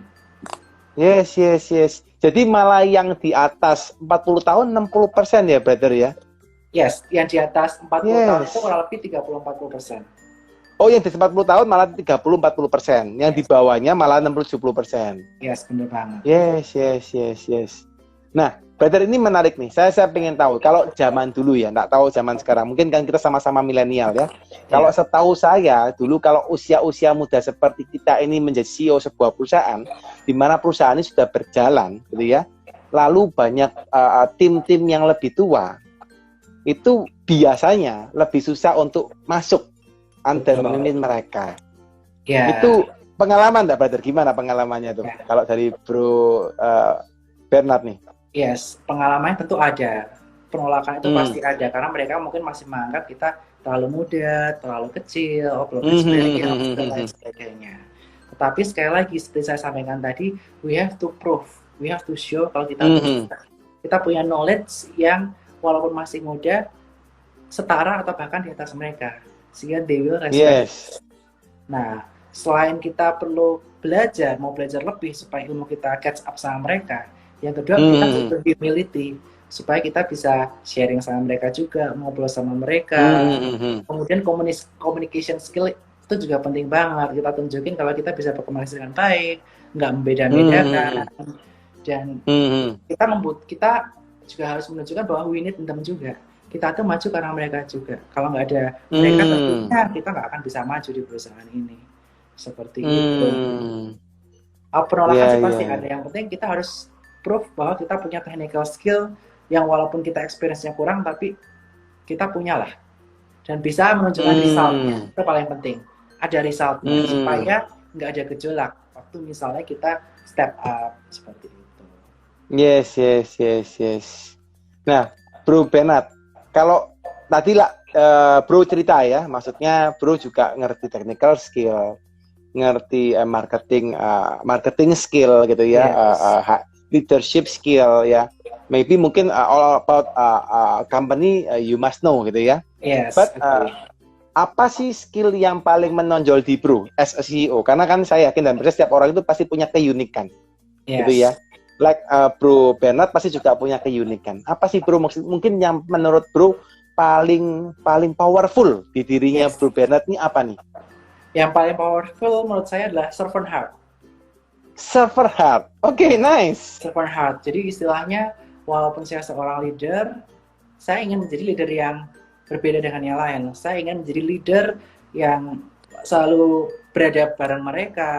Yes, yes, yes. Jadi malah yang di atas 40 tahun 60% ya, brother ya? Yes, yang di atas 40 tahun itu Yes. kurang lebih 30-40%. Oh, yang di 40 tahun malah 30-40%. Yang di Yes, bawahnya malah 60-70%. yes, bener banget. Yes, yes, yes, yes. Nah, brother, ini menarik nih. Saya pengen tahu. Kalau zaman dulu ya, nggak tahu zaman sekarang. Mungkin kan kita sama-sama milenial ya. Kalau Ya, setahu saya, dulu kalau usia-usia muda seperti kita ini menjadi CEO sebuah perusahaan, di mana perusahaan ini sudah berjalan, gitu ya. Lalu banyak tim-tim yang lebih tua, itu biasanya lebih susah untuk masuk dan betul. memimpin mereka. Ya, Itu pengalaman nggak, brother? Gimana pengalamannya tuh? ya. Kalau dari Bro Bernard nih. Yes, pengalamannya tentu ada. Penolakan itu pasti Hmm. ada karena mereka mungkin masih menganggap kita terlalu muda, terlalu kecil, belum experience dan lain sebagainya. Tetapi sekali lagi seperti saya sampaikan tadi, we have to prove, we have to show kalau kita bisa. Kita punya knowledge yang walaupun masih muda setara atau bahkan di atas mereka, sehingga they will respect. Yes. Nah, selain kita perlu belajar, mau belajar lebih supaya ilmu kita catch up sama mereka, yang kedua kita butuh humility supaya kita bisa sharing sama mereka juga, ngobrol sama mereka. Kemudian communication skill itu juga penting banget. Kita tunjukin kalau kita bisa berkomunikasi dengan baik, nggak membeda-bedakan. Dan kita juga harus menunjukkan bahwa we need them juga. Kita tuh maju karena mereka juga. Kalau nggak ada mereka tentunya kita nggak akan bisa maju di perusahaan ini. Seperti itu. Penolakan sih pasti ada. Yang penting kita harus proof bahwa kita punya technical skill yang walaupun kita experience-nya kurang, tapi kita punya lah. Dan bisa menunjukkan resultnya. Itu paling penting. Ada resultnya supaya nggak ada gejolak waktu misalnya kita step up seperti itu. Yes, yes, yes, yes. Nah, Bro Bernard, kalau tadi lah Bro cerita ya, maksudnya Bro juga ngerti technical skill, ngerti marketing skill gitu ya, leadership skill ya. Maybe mungkin all about company you must know gitu ya. Yes. But apa sih skill yang paling menonjol di Bro as a CEO? Karena kan saya yakin dan percaya setiap orang itu pasti punya keunikan, gitu ya. Like Bro Bernard pasti juga punya keunikan. Apa sih Bro mungkin yang menurut Bro paling powerful di dirinya Bro Bernard ini apa nih? Yang paling powerful menurut saya adalah servant heart. Servant heart. Oke, nice. Servant heart. Jadi istilahnya walaupun saya seorang leader, saya ingin menjadi leader yang berbeda dengan yang lain. Saya ingin menjadi leader yang selalu berada bareng mereka.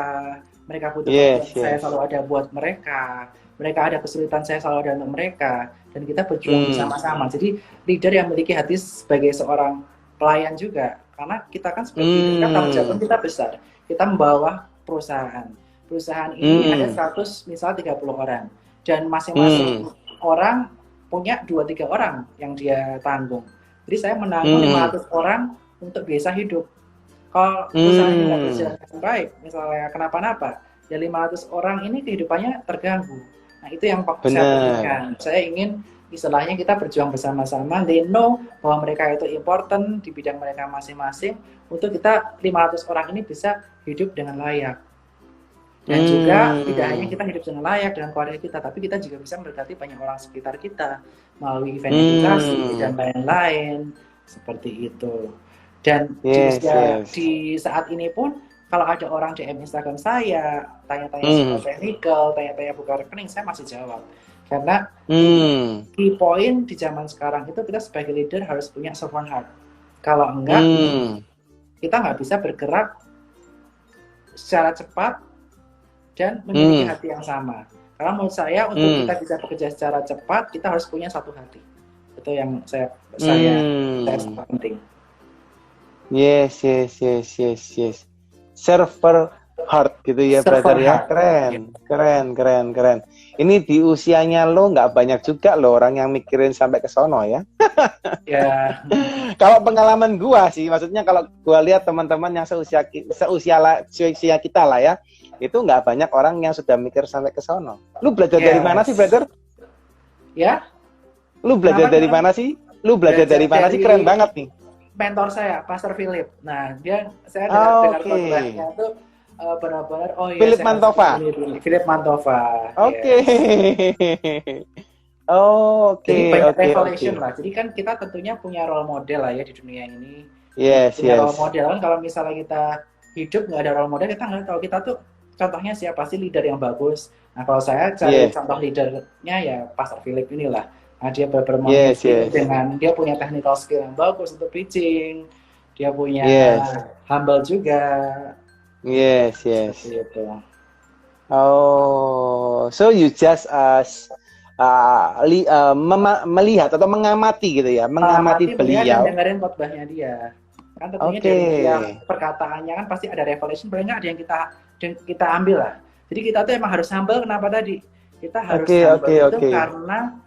Mereka butuh saya selalu ada buat mereka. Mereka ada kesulitan, saya selalu ada untuk mereka. Dan kita berjuang bersama-sama. Jadi leader yang memiliki hati sebagai seorang pelayan juga. Karena kita kan sebagai leader kan tanggung jawab kita besar. Kita membawa perusahaan. Perusahaan ini ada 100 misalnya 30 orang dan masing-masing orang punya 2-3 orang yang dia tanggung. Jadi saya menanggung 500 orang untuk bisa hidup. Kalau perusahaan ini nggak berjalan dengan baik, misalnya kenapa-napa, ya 500 orang ini kehidupannya terganggu. Nah itu yang saya pikirkan. Saya ingin istilahnya kita berjuang bersama-sama. They know bahwa mereka itu important di bidang mereka masing-masing untuk kita 500 orang ini bisa hidup dengan layak. Dan juga tidak hanya kita hidup dengan layak dengan keluarga kita, tapi kita juga bisa mendekati banyak orang sekitar kita melalui event edukasi dan lain-lain seperti itu. Dan di saat ini pun kalau ada orang DM Instagram saya tanya-tanya soal technical, tanya-tanya buka rekening, saya masih jawab. Karena key point di zaman sekarang itu kita sebagai leader harus punya servant heart. Kalau enggak, kita nggak bisa bergerak secara cepat dan memiliki hati yang sama. Karena menurut saya untuk kita bisa bekerja secara cepat, kita harus punya satu hati. Itu yang saya sangat penting. Yes. Server heart gitu ya, brother ya. Keren. Ini di usianya lo nggak banyak juga lo orang yang mikirin sampai ke sono ya. Ya. Kalau pengalaman gua sih, maksudnya kalau gua lihat teman-teman yang seusia kita lah ya, itu nggak banyak orang yang sudah mikir sampai ke sono. Lu belajar dari mana sih, brother? Ya? Lu belajar dari mana sih? Dari keren banget nih. Mentor saya, Pastor Philip. Nah, saya dengar khotbahnya itu benar-benar Philip Mantova. Philip Mantova. Oke. Jadi banyak revelation lah. Jadi kan kita tentunya punya role model lah ya di dunia ini. Yes. Role model kan kalau misalnya kita hidup nggak ada role model, kita nggak tahu kita tuh contohnya siapa sih leader yang bagus. Nah kalau saya cari contoh leadernya ya Pastor Philip inilah. Nah, dia bermain dengan dia punya technical skill yang bagus untuk preaching. Dia punya humble juga. Yes. Gitu. So you just melihat atau mengamati gitu ya, mengamati beliau. Dan dengerin khotbahnya dia. Kan tentunya dari dia perkataannya kan pasti ada revelation, paling ada yang kita ambil lah. Jadi kita tuh emang harus humble. Kenapa tadi? Kita harus humble itu karena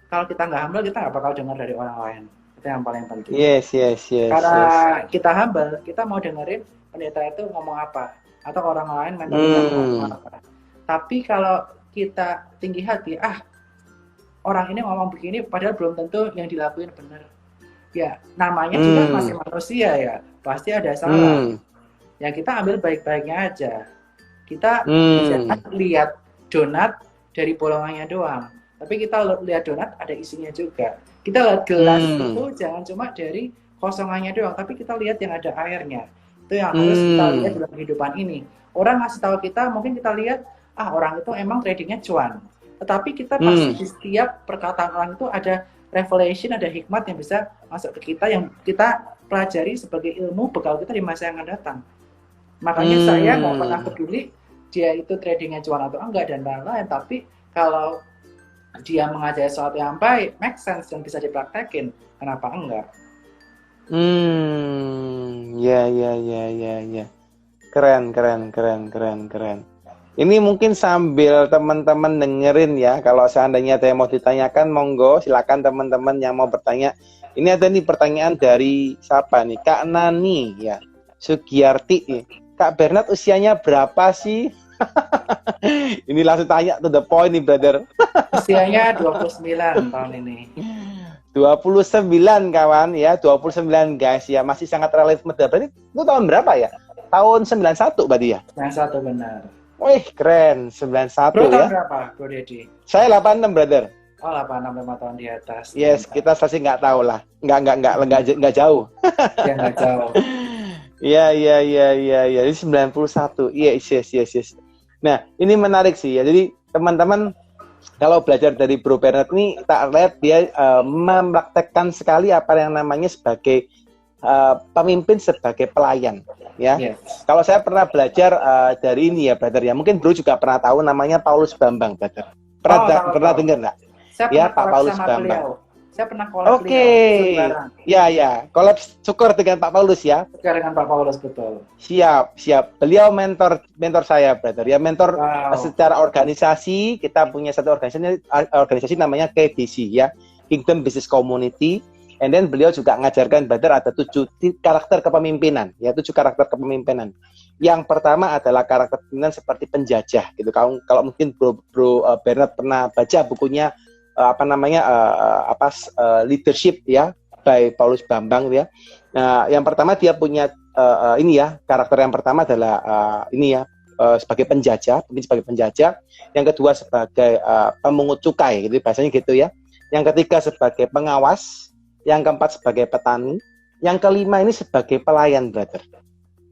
kalau kita nggak humble, kita nggak bakal dengar dari orang lain. Itu yang paling penting. Yes. Karena kita humble, kita mau dengerin pendeta itu ngomong apa, atau orang lain mentor kita ngomong apa. Tapi kalau kita tinggi hati, orang ini ngomong begini, padahal belum tentu yang dilakuin benar. Ya, namanya juga masih manusia ya, pasti ada salah. Ya kita ambil baik-baiknya aja. Kita bisa lihat donat dari bolongannya doang. Tapi kita lihat donat ada isinya juga. Kita lihat gelas itu jangan cuma dari kosongannya doang, tapi kita lihat yang ada airnya. Itu yang harus kita lihat dalam kehidupan ini. Orang ngasih tahu kita, mungkin kita lihat, orang itu emang tradingnya cuan. Tetapi kita pasti di setiap perkataan orang itu ada revelation, ada hikmat yang bisa masuk ke kita, yang kita pelajari sebagai ilmu bekal kita di masa yang akan datang. Makanya saya nggak pernah peduli dia itu tradingnya cuan atau enggak dan lain-lain, tapi kalau dia mengajari sesuatu yang baik, make sense dan bisa dipraktekin, kenapa enggak? Ya. Keren. Ini mungkin sambil teman-teman dengerin ya, kalau seandainya ada yang mau ditanyakan, monggo silakan teman-teman yang mau bertanya. Ini ada nih pertanyaan dari siapa nih? Kak Nani ya, Sugiyarti. Kak Bernard usianya berapa sih? Ini langsung tanya to the point nih, brother. Usianya 29 tahun ini. 29 kawan ya, 29 guys ya, masih sangat relatif muda. Berarti itu tahun berapa ya? Tahun 91 berarti ya? 91 benar. Wih, keren, 91 Bro, ya. tahun berapa, Bro Dedi? Saya 86, brother. Oh, 86, 5 tahun di atas. Yes, kita pasti nggak tahu lah. Nggak jauh. Ya, nggak jauh. Iya. Jadi 91. Yes. Nah, ini menarik sih ya. Jadi, teman-teman kalau belajar dari Bro Bernard ini, tak lihat dia mempraktekkan sekali apa yang namanya sebagai pemimpin, sebagai pelayan. Ya, kalau saya pernah belajar dari ini ya, brother ya. Mungkin Bro juga pernah tahu namanya Paulus Bambang, brother. Pernah dengar nggak? Saya ya, pernah Pak Paulus sama Bambang. Beliau. Saya pernah collab Oke, beliau, bareng. ya ya, collab Sukor dengan Pak Paulus ya. Dengan Pak Paulus, betul. Siap, siap. Beliau mentor saya, brother. Ya mentor Wow. secara organisasi. Kita punya satu organisasi namanya KBC ya, Kingdom Business Community. And then beliau juga mengajarkan brother ada 7 karakter kepemimpinan, ya 7 karakter kepemimpinan. Yang pertama adalah karakter kepemimpinan seperti penjajah gitu. Kalau mungkin Bro Bernard pernah baca bukunya leadership ya by Paulus Bambang ya. Nah, yang pertama dia punya ini ya, karakter yang pertama adalah sebagai penjajah, sebagai penjajah. Yang kedua sebagai pemungut cukai gitu bahasanya gitu ya. Yang ketiga sebagai pengawas, yang keempat sebagai petani, yang kelima ini sebagai pelayan, brother.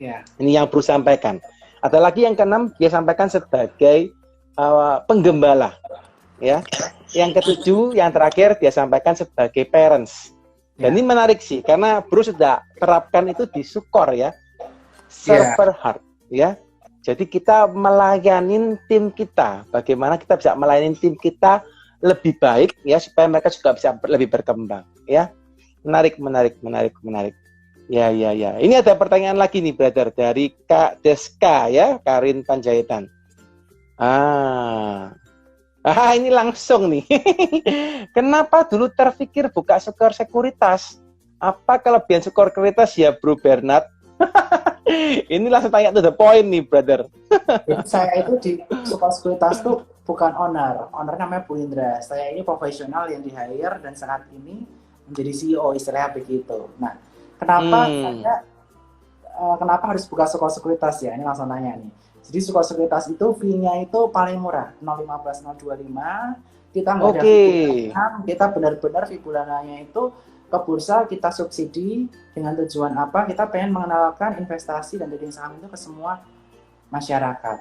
Ya. Ini yang Bro sampaikan. Ada lagi yang keenam dia sampaikan sebagai penggembala. Ya, yang ketujuh, yang terakhir dia sampaikan sebagai parents. Dan ini menarik sih, karena Bro sudah terapkan itu di Sukor ya, server heart ya. Jadi kita melayanin tim kita, bagaimana kita bisa melayani tim kita lebih baik ya, supaya mereka juga bisa lebih berkembang ya. Menarik. Ya. Ini ada pertanyaan lagi nih, brother, dari Kak Deska ya, Karin Panjaitan. Ini langsung nih. Kenapa dulu terpikir buka Sukor Sekuritas? Apa kelebihan Sukor Sekuritas ya, Bro Bernard? Ini langsung tanya to the point nih, brother. Jadi saya itu di Sukor Sekuritas tuh bukan owner. Owner namanya Bu Indra. Saya ini profesional yang di-hire dan saat ini menjadi CEO, istilahnya begitu. Nah, kenapa harus buka Sukor Sekuritas ya? Ini langsung nanya nih. Jadi Sukor Sekuritas itu fee-nya itu paling murah, 015, 025. Kita nggak ada fee bulanan, kita benar-benar fee bulanannya itu ke bursa kita subsidi dengan tujuan apa? Kita pengen mengenalkan investasi dan trading saham itu ke semua masyarakat.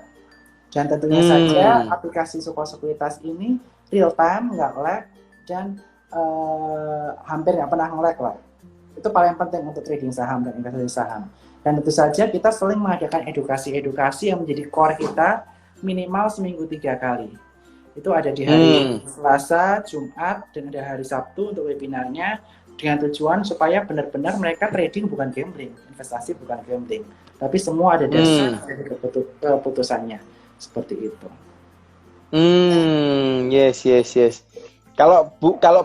Dan tentunya saja aplikasi Sukor Sekuritas ini real time, nggak lag, dan hampir nggak pernah nge-lag lah. Itu paling penting untuk trading saham dan investasi saham. Dan tentu saja kita sering mengadakan edukasi yang menjadi core kita minimal seminggu 3 kali. Itu ada di hari Selasa, Jumat, dan ada hari Sabtu untuk webinarnya dengan tujuan supaya benar-benar mereka trading bukan gambling, investasi bukan gambling. Tapi semua ada dasar dari keputusannya. Seperti itu. Yes. Kalau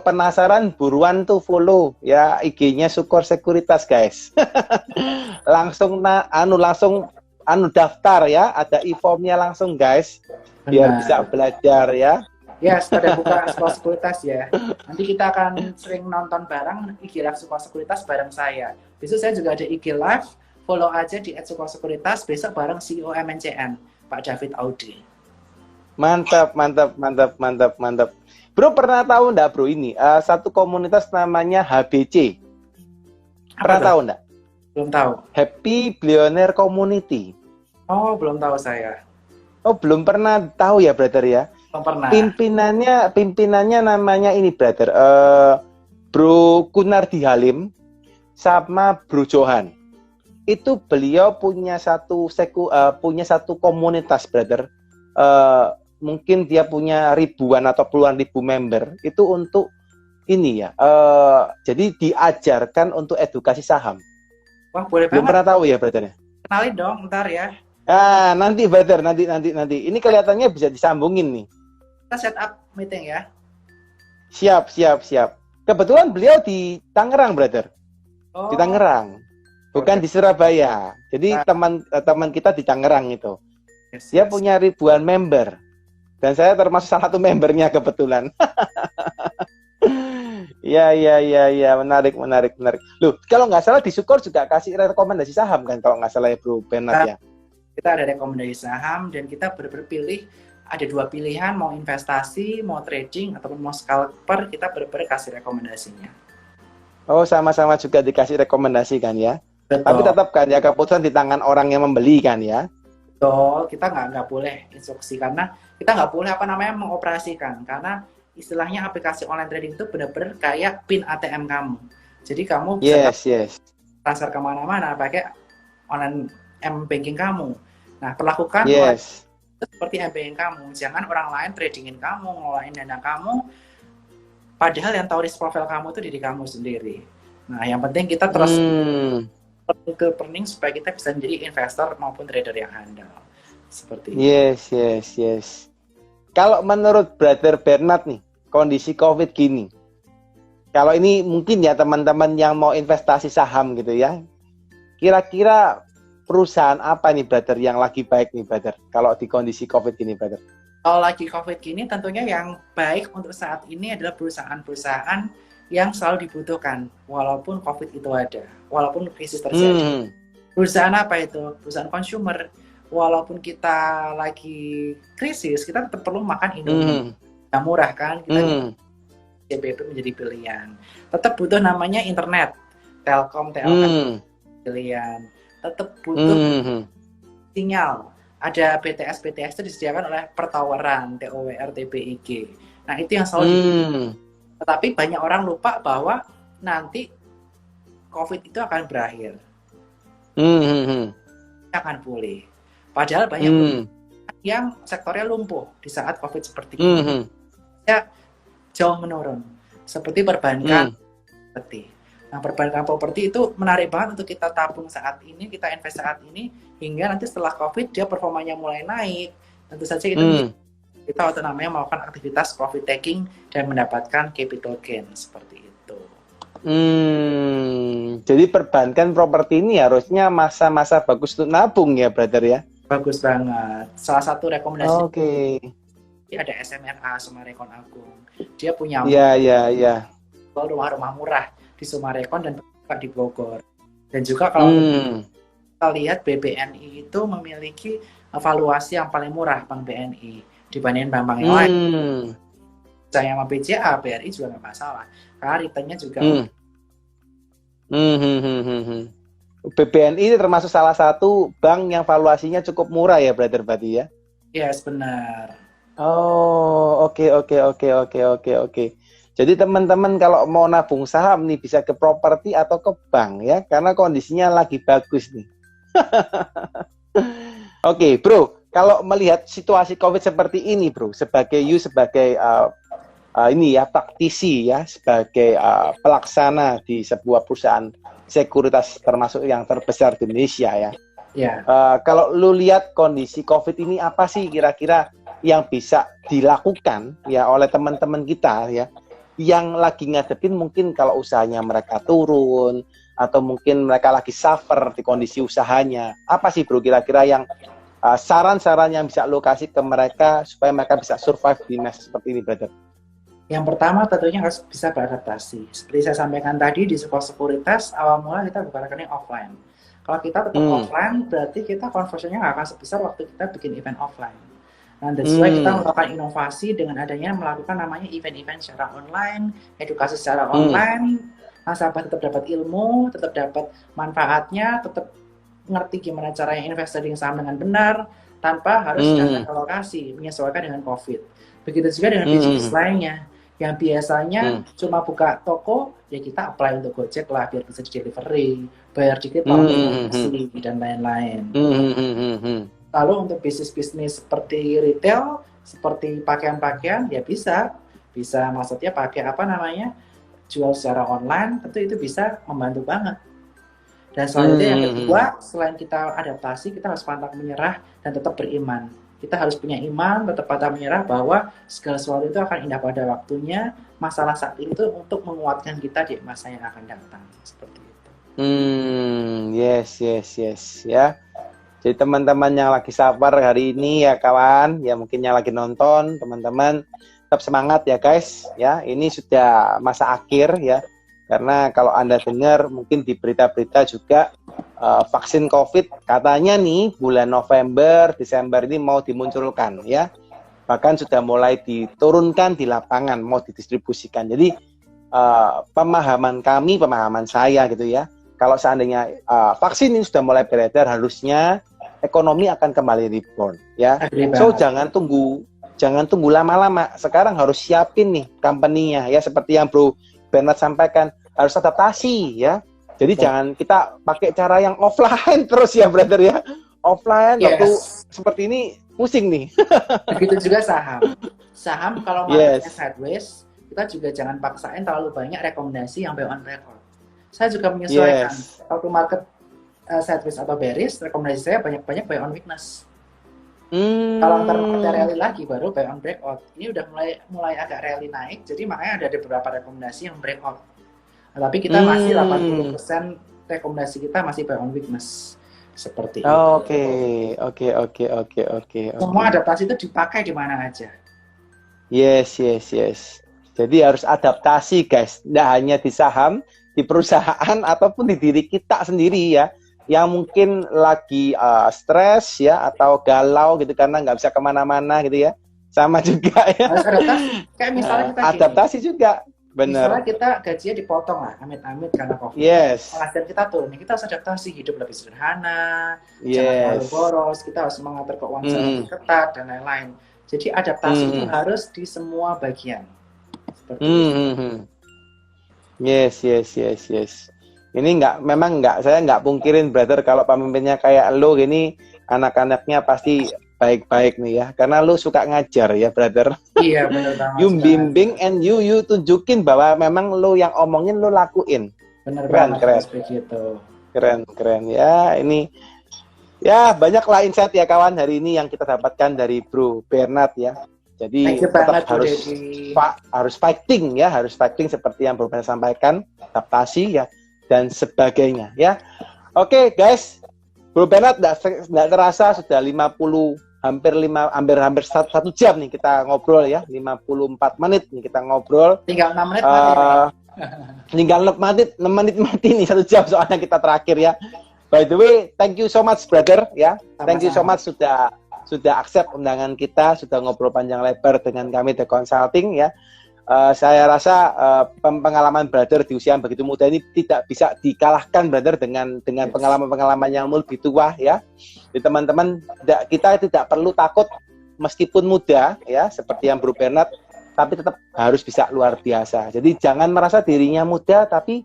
penasaran buruan tuh follow ya IG-nya Sukor Sekuritas, guys. langsung daftar ya, ada e-formnya langsung, guys. Biar bisa belajar ya. Ya, pada buka Sukor Sekuritas ya. Nanti kita akan sering nonton bareng IG Live Sukor Sekuritas bareng saya. Besok saya juga ada IG Live, follow aja di @Sukor-Sekuritas besok bareng CEO MNCN, Pak David Audi. Mantap. Bro pernah tahu enggak, Bro, ini satu komunitas namanya HBC? Pernah tahu enggak? Belum tahu. Happy Billionaire Community. Oh, belum tahu saya. Oh, belum pernah tahu ya, brother ya? Belum pernah. Pimpinannya namanya ini, brother. Bro Kunardi Halim sama Bro Johan. Itu beliau punya satu komunitas, brother. Mungkin dia punya ribuan atau puluhan ribu member. Itu untuk ini ya. Jadi diajarkan untuk edukasi saham. Wah, boleh Belum banget. pernah tahu ya, brother? Kenalin dong, ntar ya. Nanti, brother. Nanti. Ini kelihatannya bisa disambungin nih. Kita set up meeting ya. Siap. Kebetulan beliau di Tangerang, brother. Oh. Di Tangerang. Bukan di Surabaya. Jadi teman kita di Tangerang itu. Dia punya ribuan member. Dan saya termasuk salah satu membernya kebetulan. Ya, menarik. Loh, kalau nggak salah di Sukor juga kasih rekomendasi saham kan, kalau nggak salah ya, Bro Bernard ya. Kita ada rekomendasi saham dan kita berpilih, ada 2 pilihan, mau investasi, mau trading, ataupun mau scalper, kita kasih rekomendasinya. Oh, sama-sama juga dikasih rekomendasi kan ya. Betul. Tapi tetap kan ya, keputusan di tangan orang yang membeli kan ya. Betul, kita nggak boleh instruksi, karena kita nggak boleh mengoperasikan, karena istilahnya aplikasi online trading itu benar-benar kayak PIN ATM kamu. Jadi kamu bisa transfer kemana-mana pakai online M-banking kamu. Nah, perlakukan seperti M-banking kamu. Jangan orang lain tradingin kamu, ngelolain dana kamu, Padahal yang tahu risk profile kamu itu diri kamu sendiri. Nah, yang penting kita terus learning supaya kita bisa menjadi investor maupun trader yang handal. Seperti itu. Yes. Kalau menurut Brother Bernard nih, kondisi COVID gini, kalau ini mungkin ya teman-teman yang mau investasi saham gitu ya, kira-kira perusahaan apa nih Brother yang lagi baik nih Brother, kalau di kondisi COVID gini Brother? Kalau lagi COVID gini, tentunya yang baik untuk saat ini adalah perusahaan-perusahaan yang selalu dibutuhkan, walaupun COVID itu ada, walaupun krisis terjadi. Perusahaan apa itu? Perusahaan consumer. Walaupun kita lagi krisis, kita tetap perlu makan Indomie yang murah kan, kita CBP menjadi pilihan. Tetap butuh namanya internet, Telkom, pilihan. Tetap butuh sinyal. Ada BTS itu disediakan oleh pertoweran, TOWR, TBIG. Nah, itu yang selalu dibutuhkan. Tetapi banyak orang lupa bahwa nanti COVID itu akan berakhir. Akan pulih. Padahal banyak yang sektornya lumpuh di saat COVID seperti ini. Ya, jauh menurun. Seperti perbankan properti. Nah, perbankan properti itu menarik banget untuk kita tabung saat ini, kita invest saat ini, hingga nanti setelah COVID dia performanya mulai naik. Tentu saja itu kita namanya melakukan aktivitas profit taking dan mendapatkan capital gain seperti itu. Jadi perbankan properti ini harusnya masa-masa bagus untuk nabung ya, Brother ya? Bagus banget. Salah satu rekomendasi ada SMRA, Sumarekon Agung. Dia punya rumah-rumah murah di Sumarekon dan di Bogor. Dan juga kalau kita lihat BBNI itu memiliki valuasi yang paling murah, Bank BNI, dibandingin bank-bank yang lain. Saya sama BCA, BRI juga nggak masalah. Karena returnnya juga BBNI itu termasuk salah satu bank yang valuasinya cukup murah ya, Brother Badi ya? Yes, benar. Oh, oke. Jadi teman-teman kalau mau nabung saham nih bisa ke properti atau ke bank ya, karena kondisinya lagi bagus nih. Oke, Bro, kalau melihat situasi COVID seperti ini, Bro, sebagai praktisi ya, sebagai pelaksana di sebuah perusahaan sekuritas termasuk yang terbesar di Indonesia ya. Kalau lu lihat kondisi COVID ini, apa sih kira-kira yang bisa dilakukan ya oleh teman-teman kita ya, yang lagi ngadepin mungkin kalau usahanya mereka turun atau mungkin mereka lagi suffer di kondisi usahanya. Apa sih Bro kira-kira yang saran-saran yang bisa lo kasih ke mereka supaya mereka bisa survive di masa seperti ini, Brother? Yang pertama tentunya harus bisa beradaptasi. Seperti saya sampaikan tadi di sebuah sekuritas, awal mula kita buka rekening offline. Kalau kita tetap offline, berarti kita conversionnya nggak akan sebesar waktu kita bikin event offline. Nah, that's why kita melakukan inovasi dengan adanya melakukan namanya event-event secara online, edukasi secara online. Nasabah tetap dapat ilmu, tetap dapat manfaatnya, tetap ngerti gimana caranya investing saham dengan benar, tanpa harus dana alokasi, menyesuaikan dengan COVID. Begitu juga dengan bisnis lainnya, yang biasanya cuma buka toko, ya kita apply untuk Gojek lah, biar bisa di-delivery, bayar dikit, dan lain-lain. Lalu untuk bisnis-bisnis seperti retail, seperti pakaian-pakaian, ya bisa maksudnya pakai jual secara online, tentu itu bisa membantu banget. Dan selanjutnya yang kedua, selain kita adaptasi, kita harus pantang menyerah dan tetap beriman. Kita harus punya iman, tetap pantang menyerah bahwa segala sesuatu itu akan indah pada waktunya. Masalah saat itu untuk menguatkan kita di masa yang akan datang. Seperti itu. Yes ya. Jadi teman-teman yang lagi sabar hari ini ya kawan, ya mungkin yang lagi nonton, teman-teman tetap semangat ya guys. Ya, ini sudah masa akhir ya. Karena kalau Anda dengar mungkin di berita-berita juga vaksin COVID katanya nih bulan November, Desember ini mau dimunculkan ya. Bahkan sudah mulai diturunkan di lapangan, mau didistribusikan. Jadi pemahaman saya gitu ya. Kalau seandainya vaksin ini sudah mulai beredar, harusnya ekonomi akan kembali reborn ya. So jangan tunggu lama-lama. Sekarang harus siapin nih company-nya ya, seperti yang Bro Bernard sampaikan, harus adaptasi ya. Jadi jangan kita pakai cara yang offline terus ya, Brother ya. Offline waktu seperti ini pusing nih. Begitu juga saham. Saham kalau marketnya sideways, kita juga jangan paksain terlalu banyak rekomendasi yang buy on breakout. Saya juga menyesuaikan. Waktu market sideways atau bearish, rekomendasi saya banyak-banyak buy on weakness. Kalau ntar market rally lagi baru buy on breakout. Ini udah mulai agak rally naik, jadi makanya ada beberapa rekomendasi yang breakout. Nah, tapi kita masih 80% rekomendasi kita masih buy on weakness. Seperti itu. Oke. Semua adaptasi itu dipakai di mana aja. Yes. Jadi harus adaptasi, guys. Tidak hanya di saham, di perusahaan ataupun di diri kita sendiri ya, yang mungkin lagi stres ya atau galau gitu karena nggak bisa kemana-mana gitu ya. Sama juga ya. Harus adaptasi. Kayak misalnya kita adaptasi juga. Benar. Misalnya kita gajinya dipotong lah, amit-amit karena COVID. Yes. Penghasilan kita turun, kita harus adaptasi, hidup lebih sederhana, jangan terlalu boros, kita harus mengatur keuangan lebih ketat dan lain-lain. Jadi adaptasi itu harus di semua bagian. Seperti itu. Yes. Ini saya nggak pungkirin brother kalau pemimpinnya kayak lo gini, anak-anaknya pasti baik-baik nih ya, karena lu suka ngajar ya brother. Iya benar banget. You bimbing and you tunjukin bahwa memang lu yang omongin lu lakuin. Benar banget. Keren ya. Ini ya banyaklah insight ya kawan hari ini yang kita dapatkan dari Bro Bernard ya. Jadi tetap harus fighting ya, harus fighting seperti yang Bro Bernard sampaikan, adaptasi ya dan sebagainya ya. Oke guys, Bro Bernard nggak terasa sudah hampir 1 jam nih kita ngobrol ya, 54 menit nih kita ngobrol. Tinggal 6 menit tinggal 6 menit mati nih 1 jam soalnya kita terakhir ya. By the way, thank you so much brother ya. Thank you so much sudah accept undangan kita, sudah ngobrol panjang lebar dengan kami The Consulting ya. Saya rasa pengalaman brother di usia yang begitu muda ini tidak bisa dikalahkan brother dengan pengalaman-pengalaman yang lebih tua ya. Jadi teman-teman, kita tidak perlu takut meskipun muda ya, seperti yang Bro Bernard, tapi tetap harus bisa luar biasa. Jadi jangan merasa dirinya muda tapi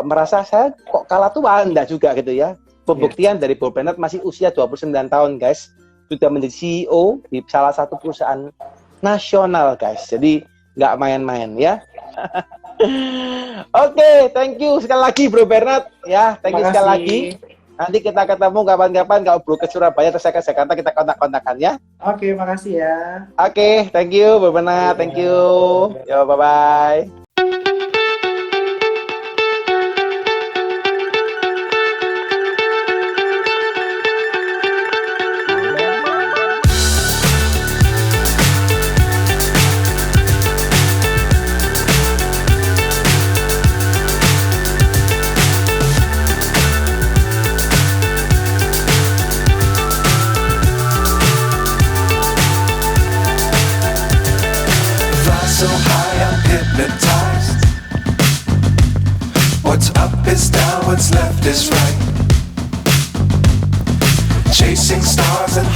merasa saya kok kalah tua, enggak juga gitu ya. Pembuktian dari Bro Bernard masih usia 29 tahun guys, sudah menjadi CEO di salah satu perusahaan nasional guys. Jadi nggak main-main ya. Oke, thank you sekali lagi Bro Bernard ya, thank you sekali lagi. Nanti kita ketemu kapan-kapan kalau Bro ke Surabaya atau saya ke Jakarta, kita kontak-kontakan ya. Oke, makasih ya. Oke, thank you Bro Bernard, thank you. Yo, bye-bye. So high I'm hypnotized. What's up is down, what's left is right. Chasing stars and